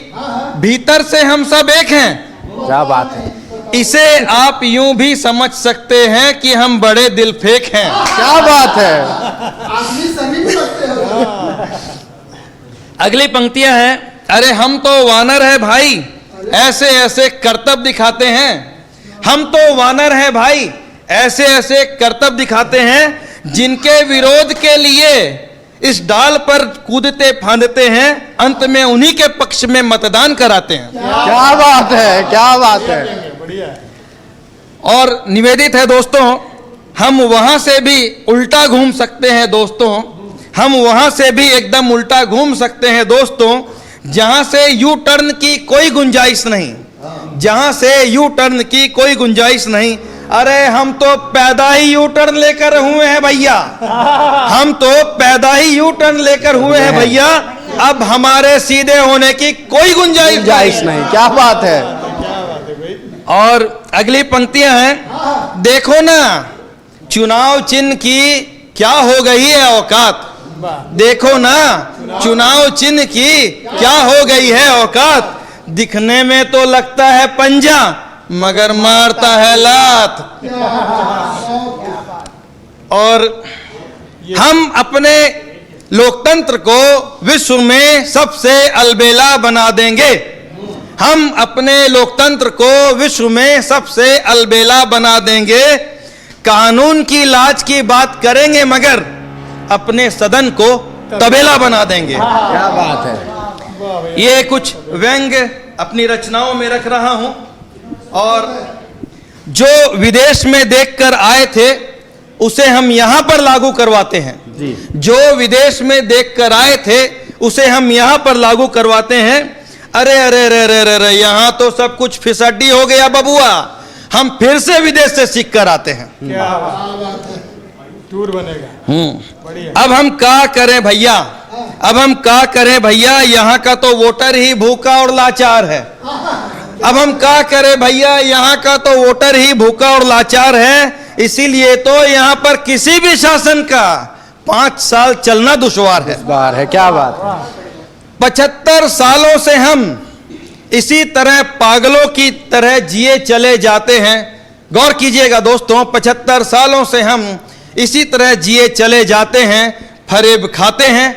भीतर से हम सब एक हैं। क्या बात है। इसे आप यूं भी समझ सकते हैं कि हम बड़े दिल फेंक हैं। क्या बात है। आदमी सभी को लगते हो। अगली पंक्तियां हैं। अरे हम तो वानर है भाई, ऐसे ऐसे करतब दिखाते हैं। हम तो वानर है भाई, ऐसे ऐसे करतब दिखाते हैं, जिनके विरोध के लिए इस डाल पर कूदते फांदते हैं, अंत में उन्हीं के पक्ष में मतदान कराते हैं। क्या बात है, क्या बात है। और निवेदित है दोस्तों, हम वहां से भी उल्टा घूम सकते हैं दोस्तों, हम वहां से भी एकदम उल्टा घूम सकते हैं दोस्तों, जहां से यू टर्न की कोई गुंजाइश नहीं, जहां से यू टर्न की कोई गुंजाइश नहीं। अरे हम तो पैदा ही यू टर्न लेकर हुए हैं भैया, हम तो पैदा ही यू टर्न लेकर हुए हैं भैया, अब हमारे सीधे होने की कोई गुंजाइश नहीं। क्या बात है। और अगली पंक्तियां हैं। देखो ना चुनाव चिन्ह की क्या हो गई है औकात, देखो ना चुनाव चिन्ह की क्या हो गई है औकात, दिखने में तो लगता है पंजा मगर मारता है लात। और हम अपने लोकतंत्र को विश्व में सबसे अलबेला बना देंगे, हम अपने लोकतंत्र को विश्व में सबसे अलबेला बना देंगे। कानून की लाज की बात करेंगे मगर अपने सदन को तबेला बना देंगे। क्या बात है। ये कुछ व्यंग्य अपनी रचनाओं में रख रहा हूं। और जो विदेश में देखकर आए थे उसे हम यहां पर लागू करवाते हैं जी। जो विदेश में देखकर आए थे उसे हम यहां पर लागू करवाते हैं। अरे अरे अरे अरे अरे यहां तो सब कुछ फिसड्डी हो गया बबुआ, हम फिर से विदेश से सीख कर आते हैं। क्या बात है। टूर बनेगा। अब हम क्या करें भैया, अब हम क्या करें भैया, यहाँ का तो वोटर ही भूखा और लाचार है। अब हम क्या करें भैया, यहाँ का तो वोटर ही भूखा और लाचार है, इसीलिए तो यहाँ पर किसी भी शासन का 5 साल चलना दुश्वार है। क्या बात है। 75 सालों से हम इसी तरह पागलों की तरह जिए चले जाते हैं। गौर कीजिएगा दोस्तों, 75 सालों से हम इसी तरह जिए चले जाते हैं। फरेब खाते हैं,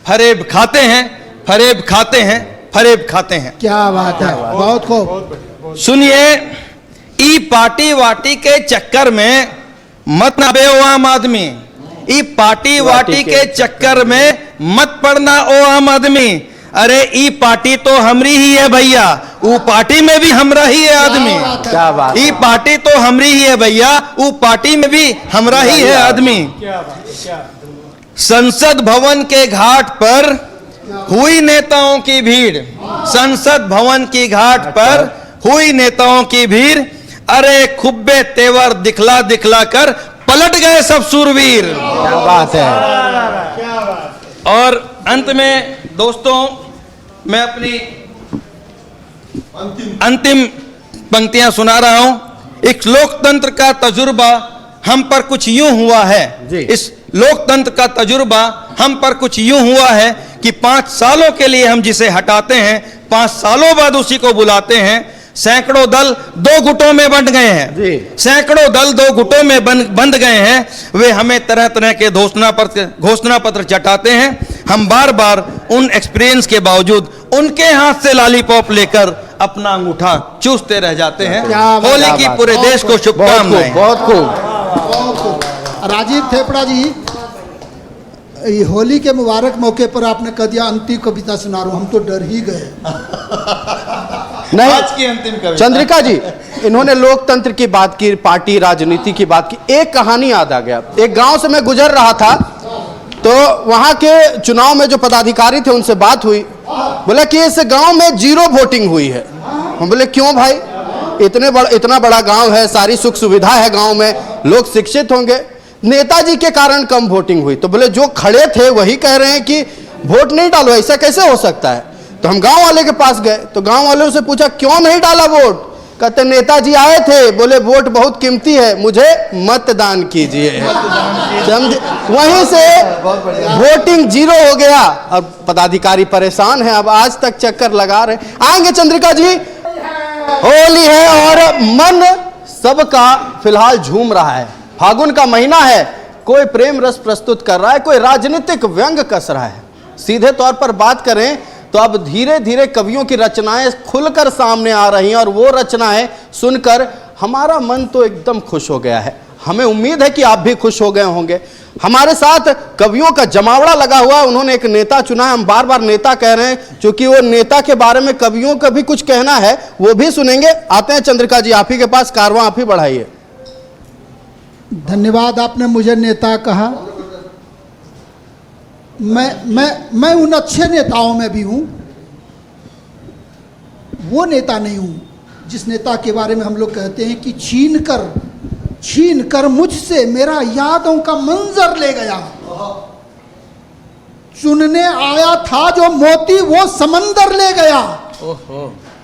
फरेब खाते हैं, फरेब खाते हैं, फरेब खाते हैं। क्या बात है, बहुत खूब। सुनिए, ई पार्टी वाटी के चक्कर में मत ना बे ओ आम आदमी, ई पार्टी वाटी के चक्कर में मत पड़ना ओ आम आदमी। अरे ई पार्टी तो हमरी ही है भैया, वो पार्टी में भी हमरा ही है आदमी। क्या बात, ई पार्टी तो हमरी ही है भैया, वो पार्टी में भी हमरा ही है आदमी। संसद भवन के घाट पर हुई नेताओं की भीड़, संसद भवन की घाट पर हुई नेताओं की भीड़। अरे खुब्बे तेवर दिखला दिखला कर पलट गए सब सूरवीर। क्या बात है। और अंत में दोस्तों, मैं अपनी अंतिम पंक्तियां सुना रहा हूं। इस लोकतंत्र का तजुर्बा हम पर कुछ यूं हुआ है जी। इस लोकतंत्र का तजुर्बा हम पर कुछ यूं हुआ है कि 5 सालों के लिए हम जिसे हटाते हैं, 5 सालों बाद उसी को बुलाते हैं। सैकड़ों दल 2 गुटों में बंट गए हैं जी। सैकड़ों दल 2 गुटों में बंध गए हैं। वे हमें तरह तरह के घोषणा पत्र चटाते हैं। हम बार बार उन एक्सपीरियंस के बावजूद उनके हाथ से लॉलीपॉप लेकर अपना अंगूठा चूसते रह जाते हैं। क्या बात, होली की क्या पूरे बात। देश को बहुत खूब, शुभकामनाएं। बहुत खूब। राजीव थेपड़ा जी, ये होली के मुबारक मौके पर आपने कह दिया अंतिम कविता सुना रहा हूं, हम तो डर ही गए। नहीं, आज की अंतिम कविता। चंद्रिका जी, इन्होंने लोकतंत्र की बात की, पार्टी राजनीति की बात की। एक कहानी याद आ गया। एक गांव से मैं गुजर रहा था, तो वहां के चुनाव में जो पदाधिकारी थे उनसे बात हुई। बोले कि इस गांव में 0 वोटिंग हुई है। हम बोले क्यों भाई, इतना बड़ा गांव है, सारी सुख सुविधा है गांव में, लोग शिक्षित होंगे, नेताजी के कारण कम वोटिंग हुई। तो बोले जो खड़े थे वही कह रहे हैं कि वोट नहीं डालो, ऐसा कैसे हो सकता है। तो हम गांव वाले के पास गए, तो गांव वाले से पूछा क्यों नहीं डाला वोट। कहते नेताजी आए थे, बोले वोट बहुत कीमती है, मुझे मतदान कीजिए। समझे, वहीं से वोटिंग 0 हो गया। अब पदाधिकारी परेशान है, अब आज तक चक्कर लगा रहे। आएंगे चंद्रिका जी, होली है और मन सबका फिलहाल झूम रहा है। फागुन का महीना है, कोई प्रेम रस प्रस्तुत कर रहा है, कोई राजनीतिक व्यंग कस रहा है। सीधे तौर पर बात करें तो अब धीरे धीरे कवियों की रचनाएं खुलकर सामने आ रही हैं और वो रचनाएं सुनकर हमारा मन तो एकदम खुश हो गया है। हमें उम्मीद है कि आप भी खुश हो गए होंगे। हमारे साथ कवियों का जमावड़ा लगा हुआ है। उन्होंने एक नेता चुना है, हम बार बार नेता कह रहे हैं क्योंकि वो नेता के बारे में कवियों का भी कुछ कहना है, वो भी सुनेंगे। आते हैं चंद्रिका जी, आप ही के पास, कारवां आप ही बढ़ाइए। धन्यवाद, आपने मुझे नेता कहा। मैं उन अच्छे नेताओं में भी हूं, वो नेता नहीं हूं जिस नेता के बारे में हम लोग कहते हैं कि छीन कर मुझसे मेरा यादों का मंजर ले गया। चुनने आया था जो मोती वो समंदर ले गया,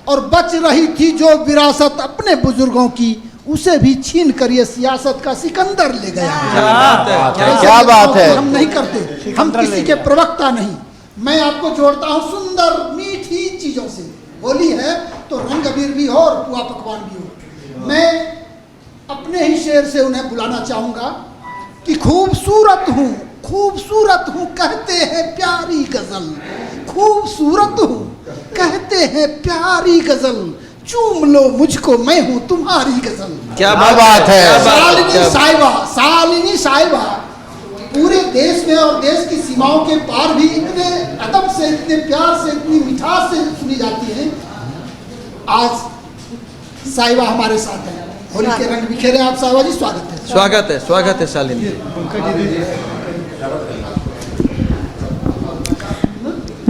और बच रही थी जो विरासत अपने बुजुर्गों की, उसे भी छीन कर ये सियासत का सिकंदर ले गया। क्या बात है। हम नहीं करते, हम किसी के प्रवक्ता नहीं। मैं आपको जोड़ता हूँ सुंदर मीठी चीजों से। होली है तो रंग अबीर भी हो और पुआ पकवान भी हो। मैं अपने ही शेर से उन्हें बुलाना चाहूंगा कि खूबसूरत हूँ कहते हैं प्यारी गजल, खूबसूरत हूँ कहते हैं प्यारी गजल, चूम लो मुझको मैं हूँ तुम्हारी गजल। क्या बात है। शालिनी साहिबा पूरे देश में और देश की सीमाओं के पार भी इतने अदब से, इतने प्यार से, इतनी मिठास से सुनी जाती है। आज साहिबा हमारे साथ हैं, होली के रंग बिखेरे। आप साहिबा जी, स्वागत है शालिनी।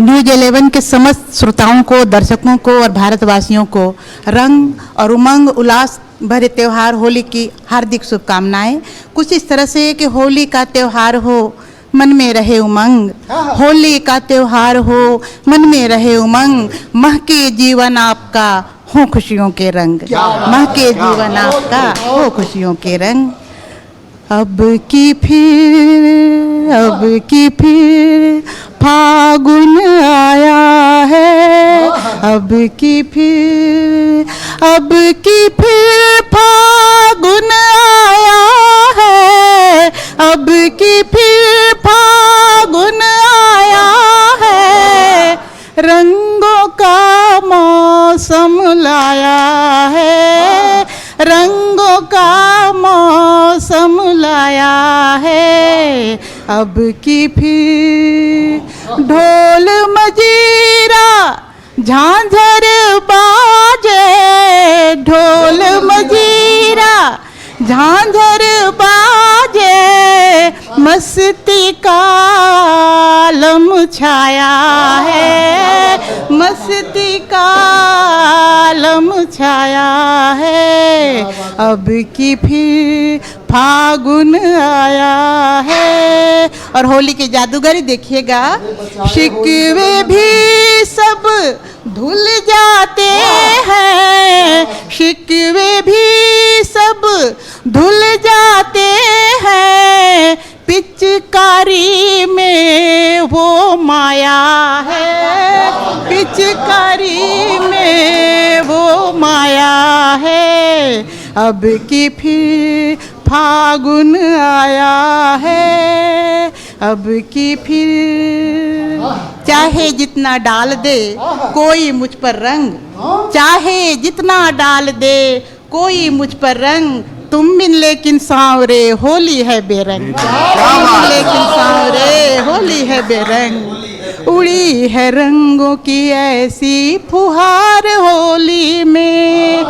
न्यूज 11 के समस्त श्रोताओं को, दर्शकों को और भारतवासियों को रंग और उमंग उल्लास भरे त्यौहार होली की हार्दिक शुभकामनाएं। कुछ इस तरह से कि होली का त्यौहार हो, मन में रहे उमंग, होली का त्यौहार हो, मन में रहे उमंग, महके जीवन आपका हो खुशियों के रंग, महके जीवन आपका हो खुशियों के रंग। अब की फिर फागुन आया है, अब की फिर फागुन आया है, अब की फिर फागुन आया है, रंगों का मौसम लाया है, रंगों का मौसम लाया है। अब की फिर ढोल मजीरा झांझर बाजे, ढोल मजीरा झांझर बाजे, मस्ती का आलम छाया है, मस्ती का आलम छाया है। अब की फिर फागुन आया है। और होली के जादूगरी देखिएगा, शिकवे भी सब धुल जाते हैं, शिकवे भी सब धुल जाते हैं, पिचकारी में वो माया है, पिचकारी में वो माया है। अब की फिर फागुन आया है, अब की फिर चाहे जितना डाल दे कोई मुझ पर रंग, चाहे जितना डाल दे कोई मुझ पर रंग, तुम बिन लेकिन सांवरे होली है बेरंग, तुम बिन लेकिन सांवरे होली है बेरंग। उड़ी है रंगों की ऐसी फुहार होली में,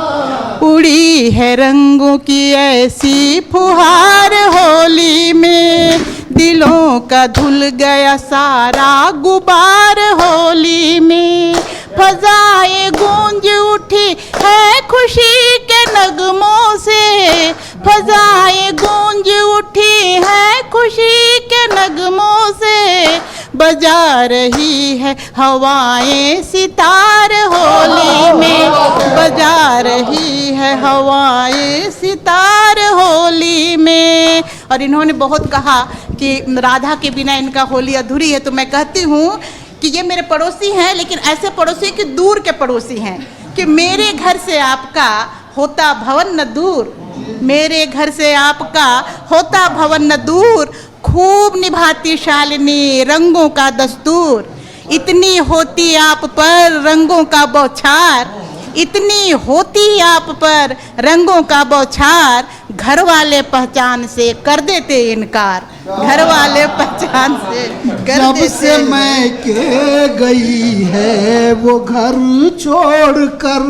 उड़ी है रंगों की ऐसी फुहार होली में, दिलों का धुल गया सारा गुबार होली में। फजाएं गूंज उठी है खुशी के नगमों से, फजाएं गूंज उठी है खुशी के नगमों से, बजा रही है हवाएं सितार होली में, बजा रही है हवाएं सितार होली में। और इन्होंने बहुत कहा कि राधा के बिना इनका होली अधूरी है, तो मैं कहती हूँ कि ये मेरे पड़ोसी हैं, लेकिन ऐसे पड़ोसी कि दूर के पड़ोसी हैं, कि मेरे घर से आपका होता भवन न दूर, मेरे घर से आपका होता भवन न दूर, खूब निभाती शालिनी रंगों का दस्तूर, इतनी होती आप पर रंगों का बौछार, इतनी होती आप पर रंगों का बौछार, घर वाले पहचान से कर देते इनकार, घर वाले पहचान से कर जब देते से मैं के गई है वो घर छोड़कर,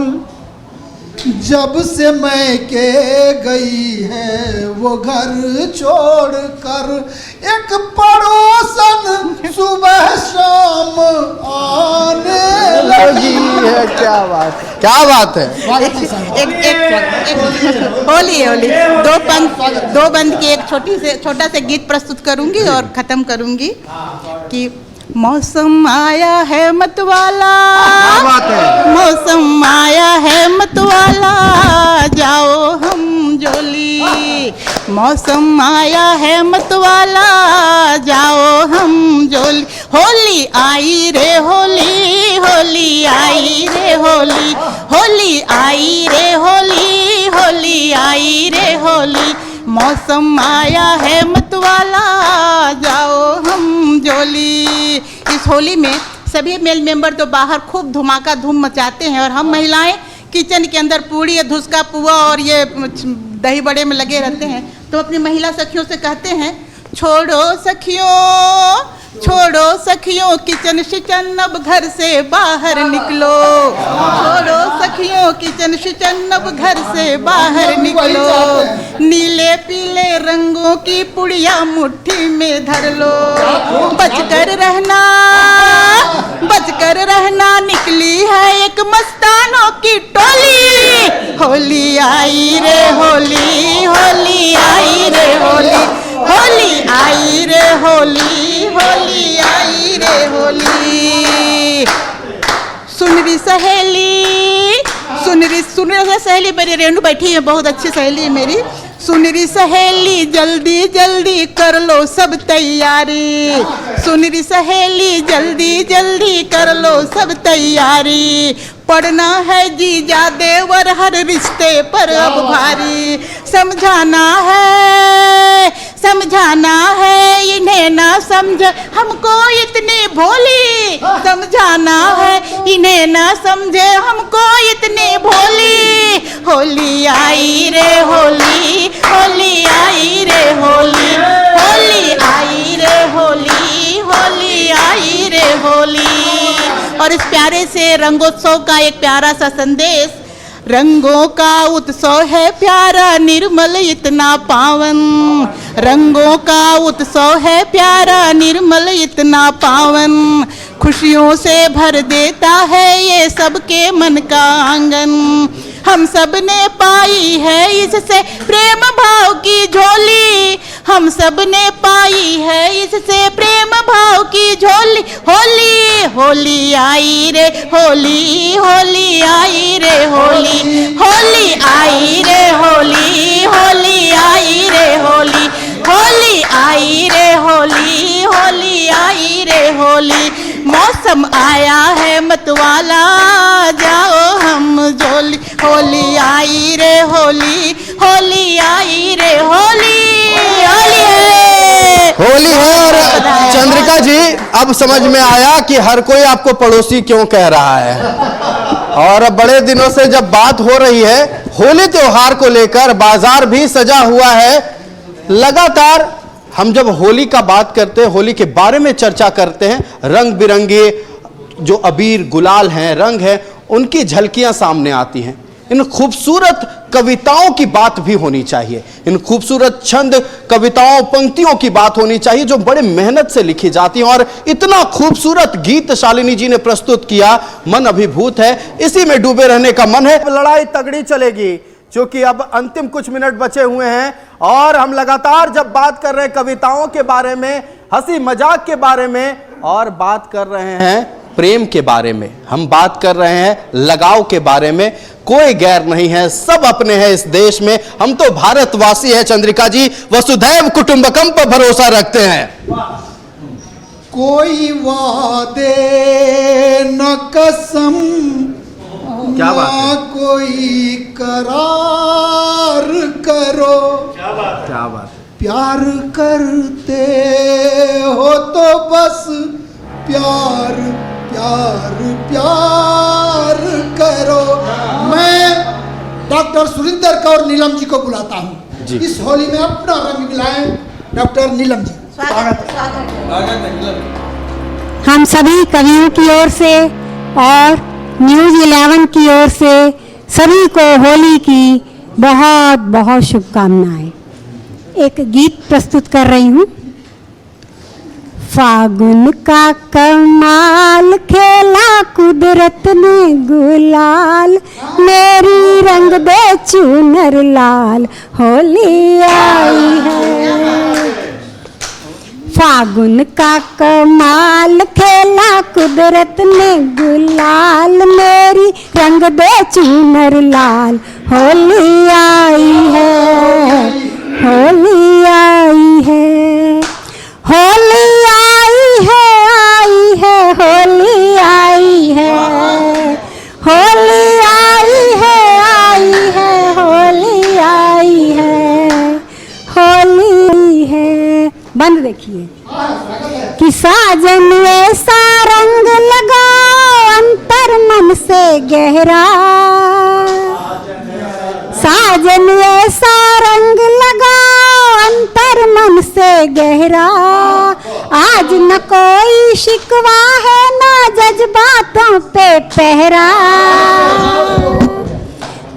जब से मैं के गई है वो घर छोड़कर, एक पड़ोसन सुबह शाम आने लगी है। क्या बात है। एक होली होली दो बंद की एक छोटा से गीत प्रस्तुत करूंगी और खत्म करूंगी कि मौसम आया है मतवाला, मौसम आया है मतवाला, जाओ हम जोली, मौसम आया है मतवाला, जाओ हम जोली, होली आई रे होली, होली आई रे होली, होली आई रे होली, होली आई रे होली, मौसम आया है मतवाला, जाओ हम जोली। इस होली में सभी मेल मेंबर तो बाहर खूब धमाका धूम मचाते हैं, और हम महिलाएं किचन के अंदर पूड़ी, धुसका, पुआ और ये दही बड़े में लगे रहते हैं। तो अपनी महिला सखियों से कहते हैं, छोड़ो सखियों, छोड़ो सखियों किचन शिचन, अब घर से बाहर निकलो, छोड़ो सखियों किचन शिचन, अब घर से बाहर निकलो, नीले पीले रंगों की पुड़िया मुट्ठी में धर लो, बचकर रहना, बचकर रहना, निकली है एक मस्तानों की टोली, होली आई रे होली, होली आई रे होली, होली आई रे होली, होली आई रे होली। सुन री सहेली, सुन री सहेली, मेरी रेणु बैठी है, बहुत अच्छी सहेली है मेरी, सुन री सहेली जल्दी जल्दी कर लो सब तैयारी, सुन री सहेली जल्दी जल्दी कर लो सब तैयारी, पढ़ना है जीजा देवर हर रिश्ते पर अब भारी, समझाना है इन्हें ना समझ हमको इतनी भोली, समझाना है इन्हें ना समझे हमको इतनी भोली, होली आई रे होली, होली आई रे होली, होली आई रे होली, होली आई रे होली। और इस प्यारे से रंगोत्सव का एक प्यारा सा संदेश, रंगों का उत्सव है प्यारा निर्मल इतना पावन, रंगों का उत्सव है प्यारा निर्मल इतना पावन, खुशियों से भर देता है ये सबके मन का आंगन, हम सब ने पाई है इससे प्रेम भाव की झोली, हम सब ने पाई है इससे प्रेम भाव की झोली, होली होली आई रे होली, होली आई रे होली, होली आई रे होली, होली आई रे होली, होली आई रे होली, होली आई रे होली, मौसम आया है मतवाला जाओ हम झोली, होली आई रे होली, होली आई रे होली, होली है, होली है। और चंद्रिका जी, अब समझ में आया कि हर कोई आपको पड़ोसी क्यों कह रहा है। और अब बड़े दिनों से जब बात हो रही है होली त्योहार को लेकर, बाजार भी सजा हुआ है। लगातार हम जब होली का बात करते हैं, होली के बारे में चर्चा करते हैं, रंग बिरंगे जो अबीर गुलाल हैं, रंग हैं, उनकी झलकियां सामने आती हैं। इन खूबसूरत कविताओं की बात भी होनी चाहिए, इन खूबसूरत छंद कविताओं पंक्तियों की बात होनी चाहिए जो बड़े मेहनत से लिखी जाती हैं। और इतना खूबसूरत गीत शालिनी जी ने प्रस्तुत किया, मन अभिभूत है, इसी में डूबे रहने का मन है। लड़ाई तगड़ी चलेगी क्योंकि अब अंतिम कुछ मिनट बचे हुए हैं और हम लगातार जब बात कर रहे हैं कविताओं के बारे में, हंसी मजाक के बारे में, और बात कर रहे हैं प्रेम के बारे में, हम बात कर रहे हैं लगाव के बारे में। कोई गैर नहीं है, सब अपने हैं इस देश में, हम तो भारतवासी हैं। चंद्रिका जी, वसुधैव कुटुंबकम पर भरोसा रखते हैं। कोई वादे न कसम, क्या बात है? कोई करार करो, क्या बात है? प्यार करते हो तो बस प्यार प्यार प्यार करो। मैं डॉक्टर सुरिंदर कौर नीलम जी को बुलाता हूँ जी। इस होली में अपना रंग मिलाएं। डॉक्टर नीलम जी, स्वागत है। हम सभी कवियों की ओर से और न्यूज़ 11 की ओर से सभी को होली की बहुत बहुत शुभकामनाएं। एक गीत प्रस्तुत कर रही हूँ। फागुन का कमाल खेला कुदरत ने गुलाल, मेरी रंग दे चूनर लाल, होली आई है। फागुन का कमाल खेला कुदरत ने गुलाल, मेरी रंग दे चूनर लाल, होली आई है, होली आई है, होली आई है, आई है, होली आई है, होली आई है, आई है, होली आई है, होली है। बंद देखिए कि साजन ऐसा रंग लगाओ अंतर मन से गहरा, साजन ऐसा रंग लगाओ अंतर मन से गहरा, आज न कोई शिकवा है ना जज्बातों पे पहरा,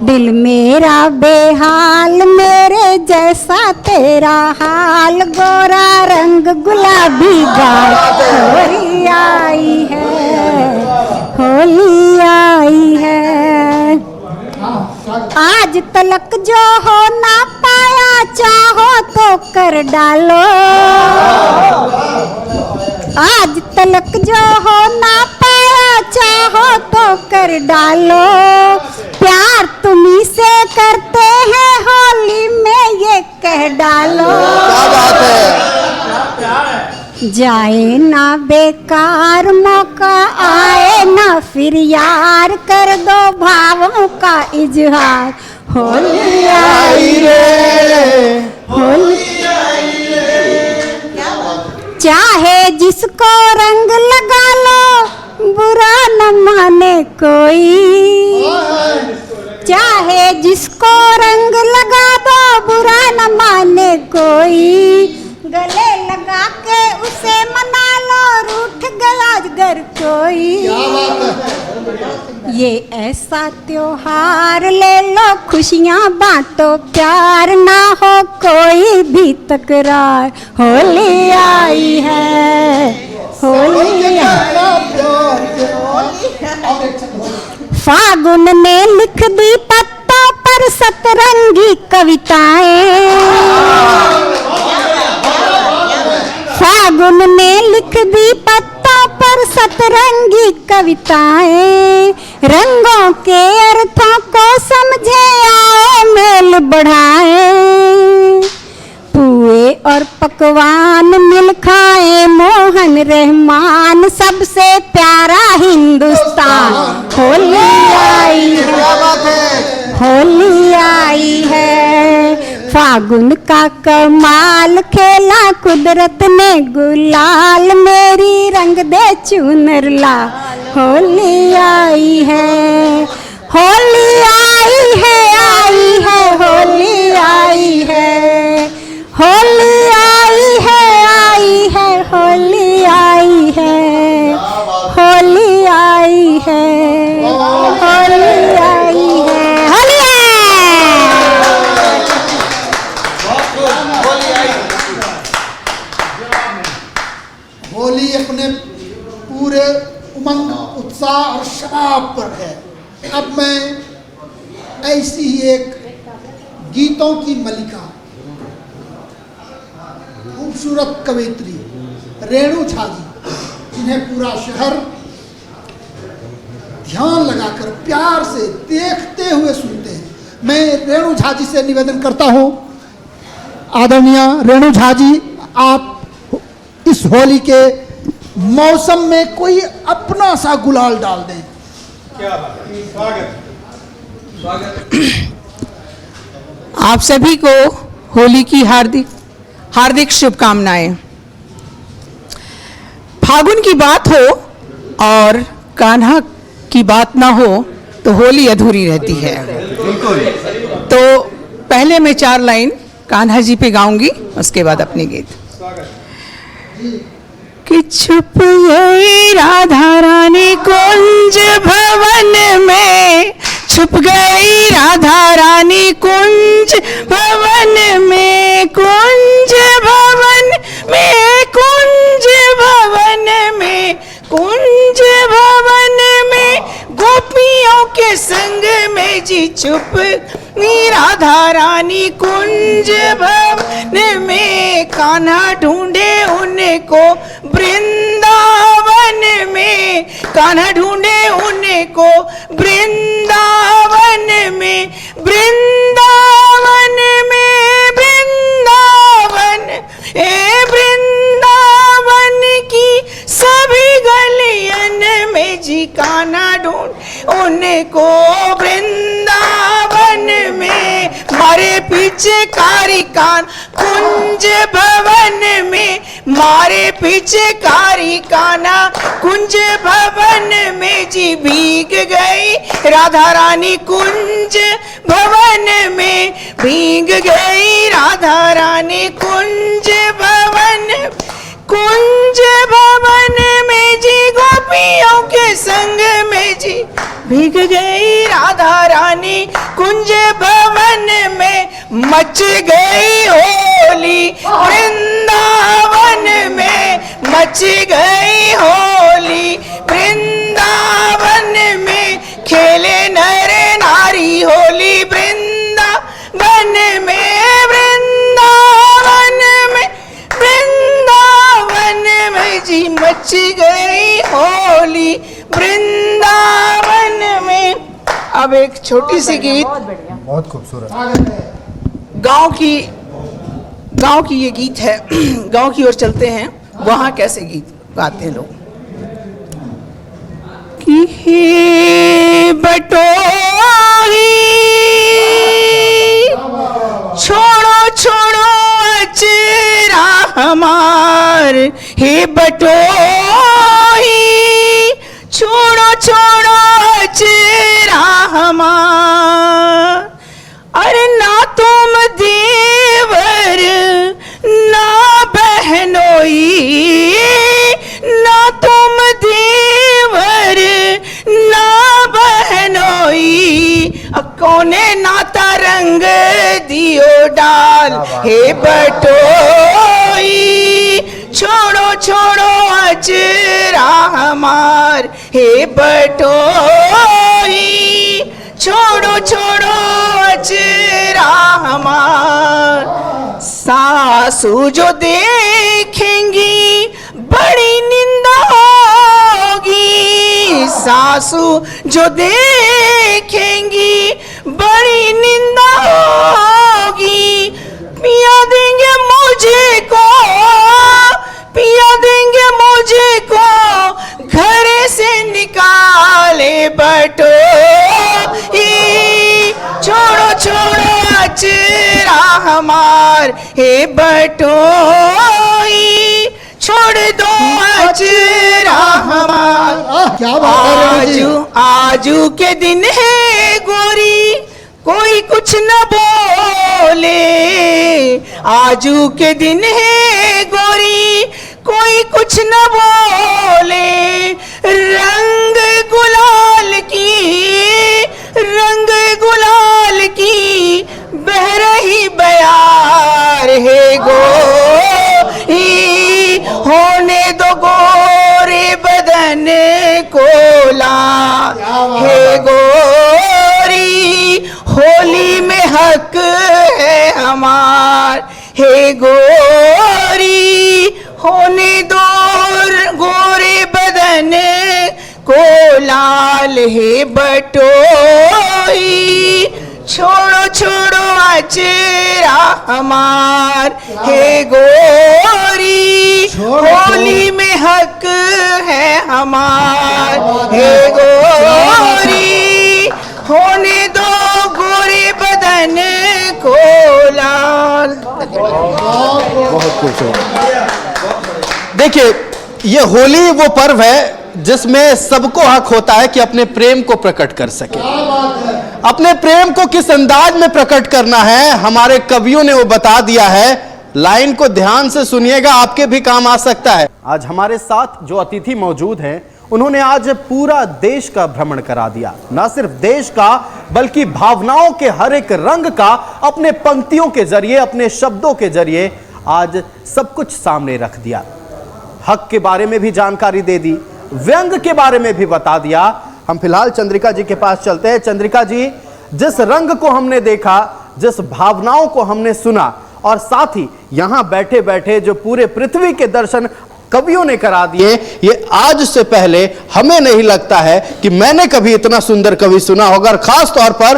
दिल मेरा बेहाल मेरे जैसा तेरा हाल, गोरा रंग गुलाबी गाल, होली आई है, होली आई है। आज तलक जो हो ना पाया चाहो तो कर डालो, आज तलक जो हो ना पाया चाहो तो कर डालो, प्यार तुम्ही से करते हैं होली में ये जाए ना बेकार मौका, आए ना फिर यार, कर दो भावों का इजहार। होली आई रे, होली चाहे जिसको रंग लगा लो, बुरा न माने कोई। चाहे जिसको रंग लगा दो, बुरा न माने कोई। गले लगा के उसे मना लो, रूठ गया अगर कोई। ये ऐसा त्योहार ले लो, खुशियाँ बांटो, प्यार ना हो कोई भी तकरार। होली आई है, होली फागुन ने लिख दी पत्तों पर सतरंगी कविताएं। फागुन ने लिख दी पत्तों पर सतरंगी कविताएं। रंगों के अर्थों को समझे, आओ मेल बढ़ाए। पुए और पकवान मिल खाए, मोहन रहमान सबसे प्यारा हिंदुस्तान। होली आई है, होली आई है। फागुन का कमाल खेला कुदरत ने गुलाल, मेरी रंग दे चुनर लाल। होली आई है, होली आई है, आई है, होली आई है। होली आई है, आई है, होली आई है। होली आई है, होली आई है, होली होली अपने पूरे उमंग, उत्साह और शबाब पर है। अब मैं ऐसी ही एक गीतों की मलिका, खूबसूरत कवयित्री रेणु झा जी, जिन्हें पूरा शहर ध्यान लगाकर प्यार से देखते हुए सुनते हैं, मैं रेणु झा जी से निवेदन करता हूं, आदरणीय रेणु झा जी, आप इस होली के मौसम में कोई अपना सा गुलाल डाल दें। क्या बात है, स्वागत स्वागत। आप सभी को होली की हार्दिक हार्दिक शुभकामनाएं। फागुन की बात हो और कान्हा की बात ना हो तो होली अधूरी रहती है। तो पहले मैं 4 लाइन कान्हा जी पे गाऊंगी, उसके बाद अपनी गीत। कि छुप गई राधा रानी कुंज भवन में, छुप गई राधा रानी कुंज भवन में, कुंज भवन में, कुंज भवन में, कुंज भवन में, गोपियों के संग में जी छुप राधा रानी कुंज भवन में। कान्हा ढूंढे उनको वृंदावन में, कान्हा ढूंढे उनको वृंदावन में, वृंदावन में, वृंदावन वृंदावन की सभी गलियन में जी कान्हा ढूंढ उनको वृंदावन में। मारे पीछे कारी कान कुंज भवन में, मारे पीछे कारी कान्हा कुंज भवन में जी भीग गई राधा रानी कुंज भवन में, भीग गई राधा रानी कुंज भवन, कुंज भवन में जी गोपियों के संग में जी भीग गई राधा रानी कुंज भवन में। मच गई होली वृंदावन में, मच गई होली वृंदावन में, खेले नर नारी होली वृंदावन में, वृंदावन में, वृंदावन में जी मच गई होली वृंदावन में। अब एक छोटी सी गीत, बहुत खूबसूरत। गांव की ये गीत है। गांव की ओर चलते हैं। वहाँ कैसे गीत गाते हैं लोग कि हे बटोही छोड़ो छोड़ो अचरा हमार, हे बटोही छोड़ो छोड़ो अचरा हमार। अरे ना तुम देवर ना बहनोई, ना तुम देवर ना बहनोई, कोने नाता रंग दियो डाल, हे बटोई छोड़ो छोड़ो अचरा हमार, हे बटोई छोड़ो छोड़ो अचरा हमार। सासू जो देखेंगी बड़ी निंदा होगी, सासू जो देखेंगी बड़ी निंदा होगी। पिया देंगे मुझे को, पिया देंगे मुझे को घर से निकाले बटोही छोड़ो छोड़ो अचरा हमार, हे बटोही छोड़ दो अचरा हमार। क्या बात है जी? आजू के दिन है गोरी कोई कुछ न बोले, आजू के दिन है गोरी कोई कुछ न बोले। रंग गुलाल की, रंग गुलाल की बह रही बयार, हे गोरी होने दो गोरे बदन को लाल, हे गोरी होली में हक है हमार, हे गोरी होने दो गोरे बदन को लाल, हे बटोही छोड़ो छोड़ो अचरा हमार, हे गोरी होली में हक है हमार, हे गोरी होने दो गोरे बदन को लाल। बहुत खुश हो। देखिए, ये होली वो पर्व है जिसमें सबको हक होता है कि अपने प्रेम को प्रकट कर सके। अपने प्रेम को किस अंदाज में प्रकट करना है, हमारे कवियों ने वो बता दिया है। लाइन को ध्यान से सुनिएगा, आपके भी काम आ सकता है। आज हमारे साथ जो अतिथि मौजूद हैं, उन्होंने आज पूरा देश का भ्रमण करा दिया। न सिर्फ देश का बल्कि भावनाओं के हर एक रंग का अपने पंक्तियों के जरिए, अपने शब्दों के जरिए आज सब कुछ सामने रख दिया। हक के बारे में भी जानकारी दे दी, व्यंग के बारे में भी बता दिया। हम फिलहाल चंद्रिका जी के पास चलते हैं। चंद्रिका जी, जिस रंग को हमने देखा, जिस भावनाओं को हमने सुना, और साथ ही यहां बैठे बैठे जो पूरे पृथ्वी के दर्शन कवियों ने करा दिए, ये आज से पहले हमें नहीं लगता है कि मैंने कभी इतना सुंदर कवि सुना होगा। और खास तौर पर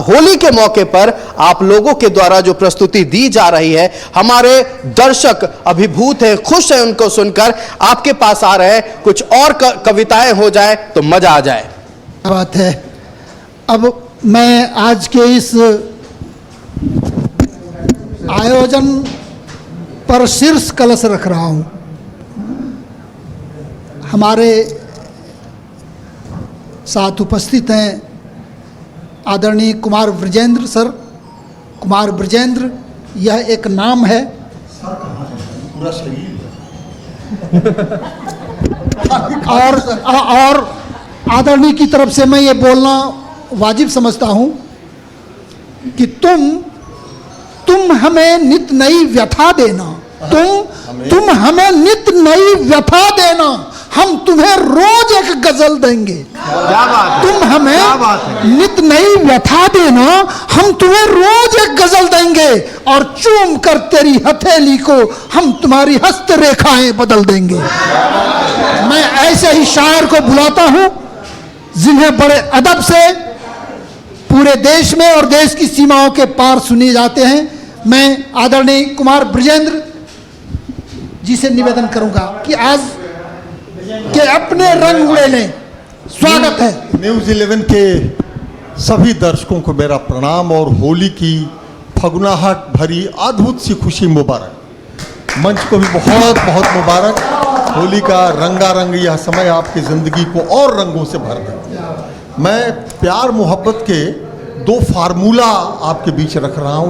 होली के मौके पर आप लोगों के द्वारा जो प्रस्तुति दी जा रही है, हमारे दर्शक अभिभूत हैं, खुश हैं उनको सुनकर। आपके पास आ रहे हैं, कुछ और कविताएं हो जाए तो मजा आ जाए। बात है। अब मैं आज के इस आयोजन पर शीर्ष कलश रख रहा हूं। हमारे साथ उपस्थित हैं आदरणीय कुमार ब्रजेंद्र सर। कुमार ब्रजेंद्र यह एक नाम है, और आदरणीय की तरफ से मैं ये बोलना वाजिब समझता हूं कि तुम हमें नित नई व्यथा देना, तुम हमें नित नई व्यथा देना, हम तुम्हें रोज एक गजल देंगे। क्या बात है? तुम हमें नित नई व्यथा देना, हम तुम्हें रोज एक गजल देंगे, और चूम कर तेरी हथेली को हम तुम्हारी हस्त रेखाएं बदल देंगे। मैं ऐसे ही शायर को बुलाता हूं जिन्हें बड़े अदब से पूरे देश में और देश की सीमाओं के पार सुने जाते हैं। मैं आदरणीय कुमार ब्रजेंद्र जी से निवेदन करूंगा कि आज के अपने रंग उड़े लें। स्वागत है। न्यूज़ 11 के सभी दर्शकों को मेरा प्रणाम और होली की फगुनाहट भरी अद्भुत सी खुशी मुबारक। मंच को भी बहुत बहुत मुबारक। होली का रंगारंग यह समय आपकी ज़िंदगी को और रंगों से भर दे। मैं प्यार मोहब्बत के दो फार्मूला आपके बीच रख रहा हूँ।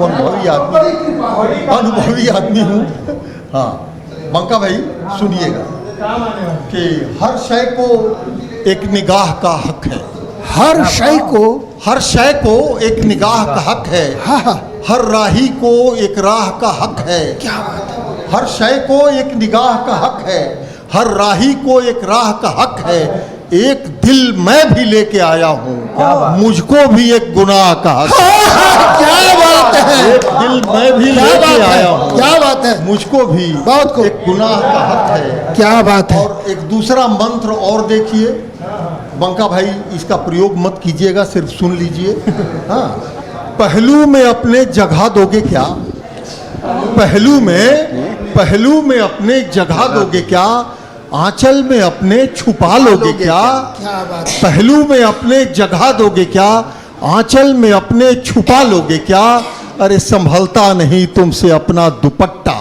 अनुभवी आदमी हूँ। हाँ बंका भाई सुनिएगा कि हर शय को एक निगाह का हक है। हर शय को एक निगाह का हक है। हर राही को एक राह का हक है। क्या बात है। हर शय को एक निगाह का हक है। हर राही को एक राह का हक है। एक दिल मैं भी लेके आया हूँ, मुझको भी एक गुनाह का हक है। क्या बात है। एक दिल मैं भी लेके आया हूँ, क्या बात है। मुझको भी बहुत खूब। एक गुनाह का हक है। क्या बात है। और एक दूसरा मंत्र और देखिए बंका भाई, इसका प्रयोग मत कीजिएगा, सिर्फ सुन लीजिए। हाँ, पहलू में अपने जगह दोगे क्या? पहलू में अपने जगह दोगे क्या? आंचल में अपने छुपा लोगे क्या? क्या बात है। पहलू में अपने जगह दोगे क्या? आंचल में अपने छुपा लोगे क्या? अरे संभलता नहीं तुमसे अपना दुपट्टा,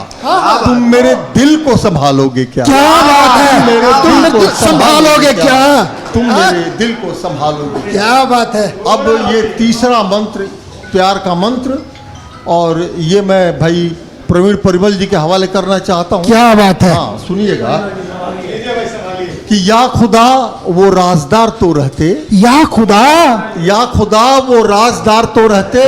तुम मेरे दिल को संभालोगे क्या? क्या बात है। मेरे तुम दिल को संभालोगे क्या? तुम मेरे दिल को संभालोगे। क्या बात है। अब ये तीसरा मंत्र, प्यार का मंत्र, और ये मैं भाई प्रवीण परिमल जी के हवाले करना चाहता हूँ। क्या बात है। हाँ सुनिएगा कि या खुदा वो राजदार तो रहते, या खुदा वो राजदार तो रहते,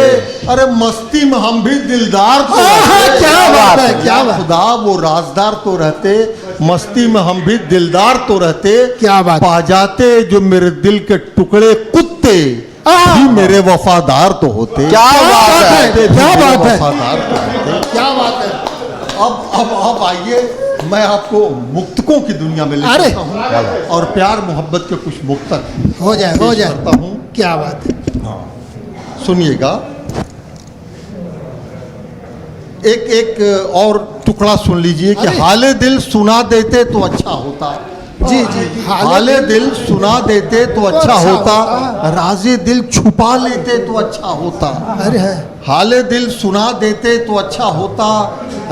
अरे मस्ती में हम भी दिलदार तो रहते। क्या बात है। क्या बात। खुदा वो राजदार तो रहते, मस्ती में हम भी दिलदार तो रहते। क्या बात। पा जाते जो मेरे दिल के टुकड़े कुत्ते भी मेरे वफादार तो होते। क्या बात है। क्या बात है। वफादार तो होते। क्या बात है। अब आइए मैं आपको मुक्तकों की दुनिया में ले चलता हूँ और प्यार मोहब्बत के कुछ मुक्तक हो जाए करता हूँ। क्या बात है। सुनिएगा, एक और टुकड़ा सुन लीजिए कि हाले दिल सुना देते तो अच्छा होता। जी हाले दिल सुना देते तो अच्छा होता, राज़े दिल छुपा लेते तो अच्छा होता। अरे हाले दिल सुना देते तो अच्छा होता,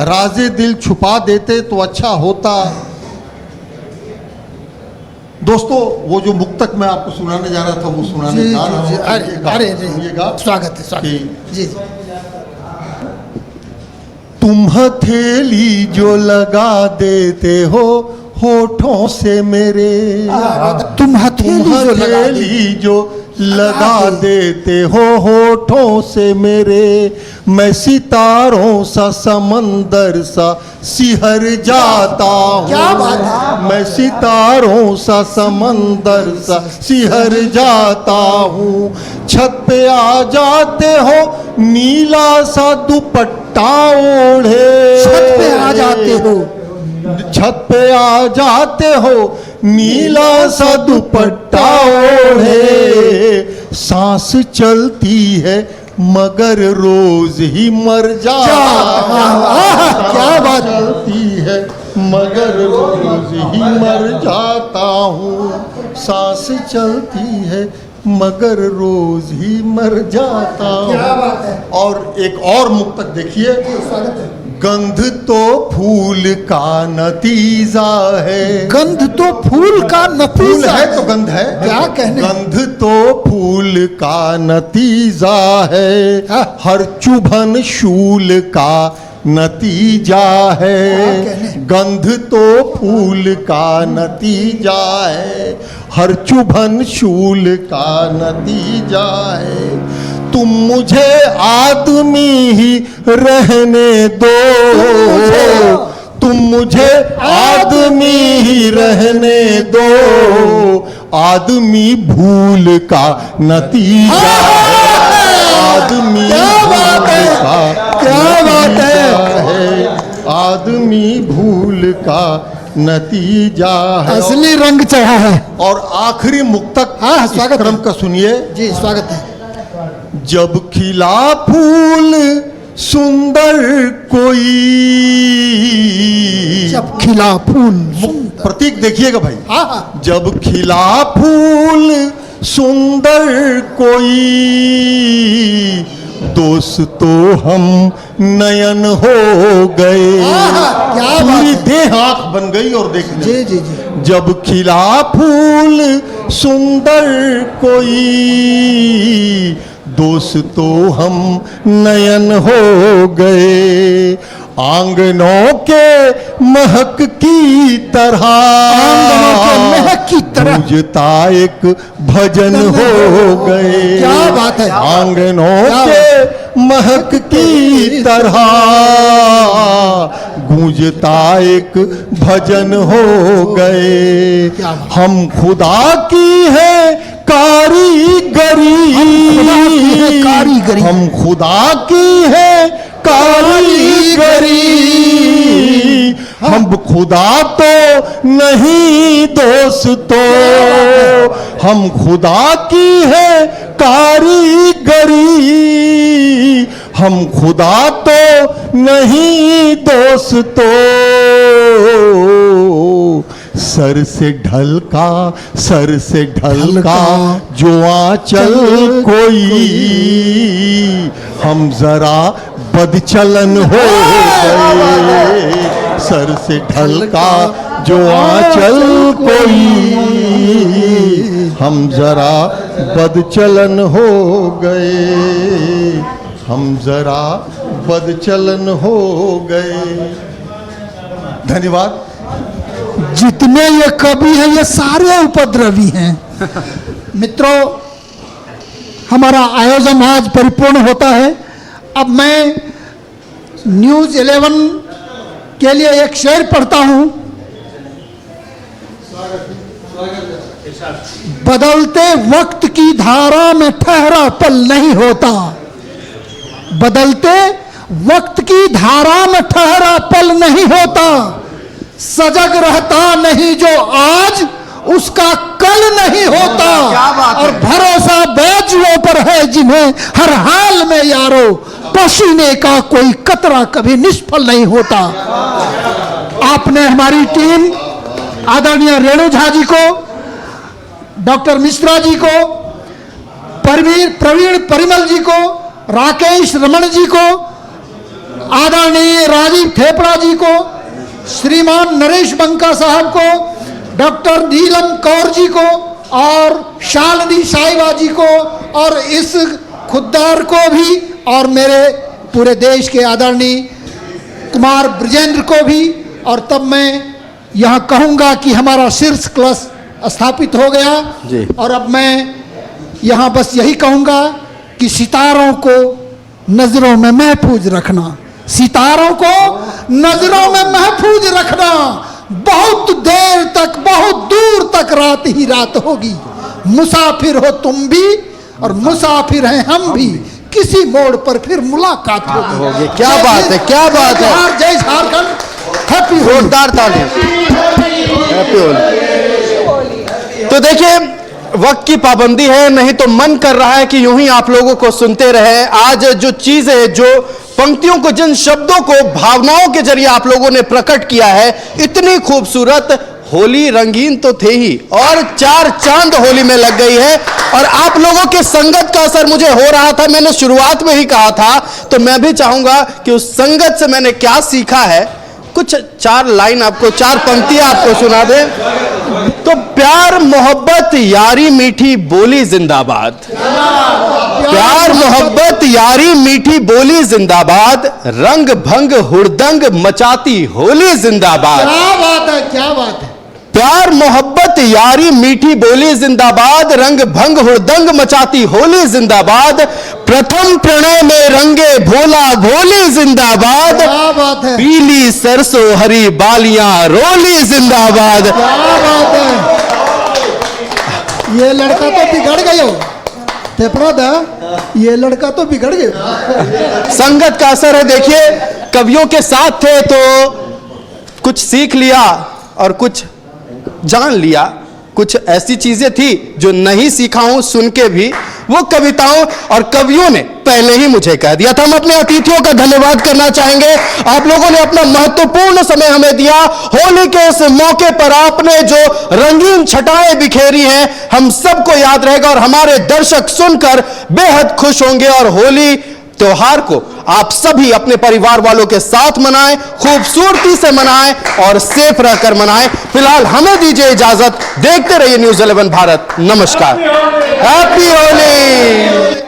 राज़े दिल छुपा देते तो अच्छा होता। दोस्तों वो जो मुक्तक मैं आपको सुनाने जा रहा था वो सुनाने जा रहा हूँ। अरे सुनिएगा। स्वागत है। जी। तुम हथेली जो लगा देते हो होठों से मेरे, तुम हथेली जो लगा देते हो होठों से मेरे, मैं सितारों सा समंदर सा सिहर जाता हूँ। क्या बात है। मैं सितारों सा समंदर सा सिहर जाता हूँ। छत पे आ जाते हो नीला सा दुपट्टा ओढ़े, छत पे आ जाते हो, छत पे आ जाते हो नीला सा दुपट्टा ओढ़े। सांस चलती है मगर रोज ही मर जाता। क्या बात। चलती है मगर रोज ही मर जाता हूँ। सांस चलती है मगर रोज ही मर जाता हूँ। क्या बात है। और एक और मुक्तक देखिए, गंध तो फूल का नतीजा है। गंध तो फूल का नतीजा है तो गंध है। क्या कहने। गंध तो फूल का नतीजा है, हर चुभन शूल का नतीजा है। गंध तो फूल का नतीजा है, हर चुभन शूल का नतीजा है। तुम मुझे आदमी ही रहने दो, तुम मुझे आदमी ही रहने दो। आदमी भूल का नतीजा है, आदमी क्या बात है। आदमी भूल का नतीजा है। असली रंग चढ़ा है। और आखिरी मुक्तक स्वागत क्रम का सुनिए। जी स्वागत है। जब खिला फूल सुंदर कोई। जब खिला फूल प्रतीक देखिएगा भाई। हाँ हाँ जब खिला फूल सुंदर कोई, दोस्तों हम नयन हो गए। क्या बात पूरी है। देह आंख बन गई और देखने। जी जी जी। जब खिला फूल सुंदर कोई, दोस्तों हम नयन हो गए। आंगनों के महक की तरह, आंगनों के महक की तरह गूंजता एक भजन हो गए। क्या बात है। आंगनों क्या के महक की तरह गूंजता एक भजन हो गए। क्या बात। हम खुदा की है कारीगरी, कारीगरी। हम खुदा की है कारीगरी। हम खुदा तो नहीं दोस्तों, हम खुदा की है कारीगरी। हम खुदा तो नहीं दोस्तों, सर से ढलका सर से ढलका जो आंचल कोई, हम जरा बदचलन हो गए। सर से ढलका जो आंचल कोई, हम जरा बदचलन हो गए। हम जरा बदचलन हो गए। धन्यवाद। जितने ये कवि हैं ये सारे उपद्रवी हैं। मित्रों, हमारा आयोजन आज परिपूर्ण होता है। अब मैं न्यूज़ 11 के लिए एक शेर पढ़ता हूं। बदलते वक्त की धारा में ठहरा पल नहीं होता, बदलते वक्त की धारा में ठहरा पल नहीं होता। सजग रहता नहीं जो आज, उसका कल नहीं होता। और भरोसा बैजुओं पर है जिन्हें हर हाल में यारो, पसीने का कोई कतरा कभी निष्फल नहीं होता। आपने हमारी टीम आदरणीय रेणु झा जी को, डॉक्टर मिश्रा जी को, प्रवीण परिमल जी को, राकेश रमन जी को, आदरणीय राजीव थेपड़ा जी को, श्रीमान नरेश बंका साहब को, डॉक्टर नीलम कौर जी को और शालिनी साहिबा जी को, और इस खुद्दार को भी, और मेरे पूरे देश के आदरणीय कुमार ब्रजेंद्र को भी। और तब मैं यहाँ कहूँगा कि हमारा शीर्ष क्लास स्थापित हो गया जी। और अब मैं यहाँ बस यही कहूँगा कि सितारों को नजरों में महफूज रखना, सितारों को नजरों में महफूज रखना। बहुत देर तक, बहुत दूर तक रात ही रात होगी। मुसाफिर हो तुम भी और मुसाफिर हैं हम भी, किसी मोड़ पर फिर मुलाकात होगी। क्या बात है, क्या बात है। जय झारखंड। हैप्पी जोरदार ताली। हैप्पी होली। तो देखिए, वक्त की पाबंदी है, नहीं तो मन कर रहा है कि यूं ही आप लोगों को सुनते रहे। आज जो चीजें, जो पंक्तियों को, जिन शब्दों को भावनाओं के जरिए आप लोगों ने प्रकट किया है, इतनी खूबसूरत। होली रंगीन तो थे ही, और 4 चांद होली में लग गई है। और आप लोगों के संगत का असर मुझे हो रहा था, मैंने शुरुआत में ही कहा था, तो मैं भी चाहूंगा कि उस संगत से मैंने क्या सीखा है, कुछ 4 लाइन आपको, 4 पंक्तियां आपको सुना दे। तो प्यार मोहब्बत यारी मीठी बोली जिंदाबाद, प्यार मोहब्बत यारी मीठी बोली जिंदाबाद, रंग भंग हुड़दंग मचाती होली जिंदाबाद। क्या बात है, क्या बात है। प्यार मोहब्बत यारी मीठी बोली जिंदाबाद, रंग भंग हुड़दंग मचाती होली जिंदाबाद, प्रथम प्रणय में रंगे भोला भोली जिंदाबाद, क्या बात है, पीली सरसों हरी बालियां रोली जिंदाबाद। क्या बात है। ये लड़का तो बिगड़ गयो, थेपड़ा दा, ये लड़का तो बिगड़ गया। संगत का असर है। देखिए, कवियों के साथ थे तो कुछ सीख लिया और कुछ जान लिया, कुछ ऐसी चीजें थी जो नहीं सीखा हूं सुन के भी, वो कविताओं और कवियों ने पहले ही मुझे कह दिया था। हम अपने अतिथियों का धन्यवाद करना चाहेंगे। आप लोगों ने अपना महत्वपूर्ण समय हमें दिया। होली के इस मौके पर आपने जो रंगीन छटाएं बिखेरी हैं, हम सबको याद रहेगा और हमारे दर्शक सुनकर बेहद खुश होंगे। और होली त्योहार को आप सभी अपने परिवार वालों के साथ मनाएं, खूबसूरती से मनाएं और सेफ रहकर मनाएं। फिलहाल हमें दीजिए इजाजत। देखते रहिए न्यूज़ 11 भारत। नमस्कार। Happy Holi.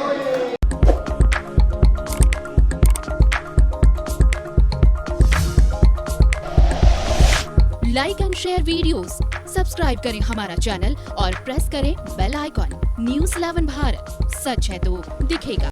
Like and share videos, subscribe करें हमारा चैनल और प्रेस करें बेल आइकॉन। न्यूज़ 11 भारत, सच है तो दिखेगा।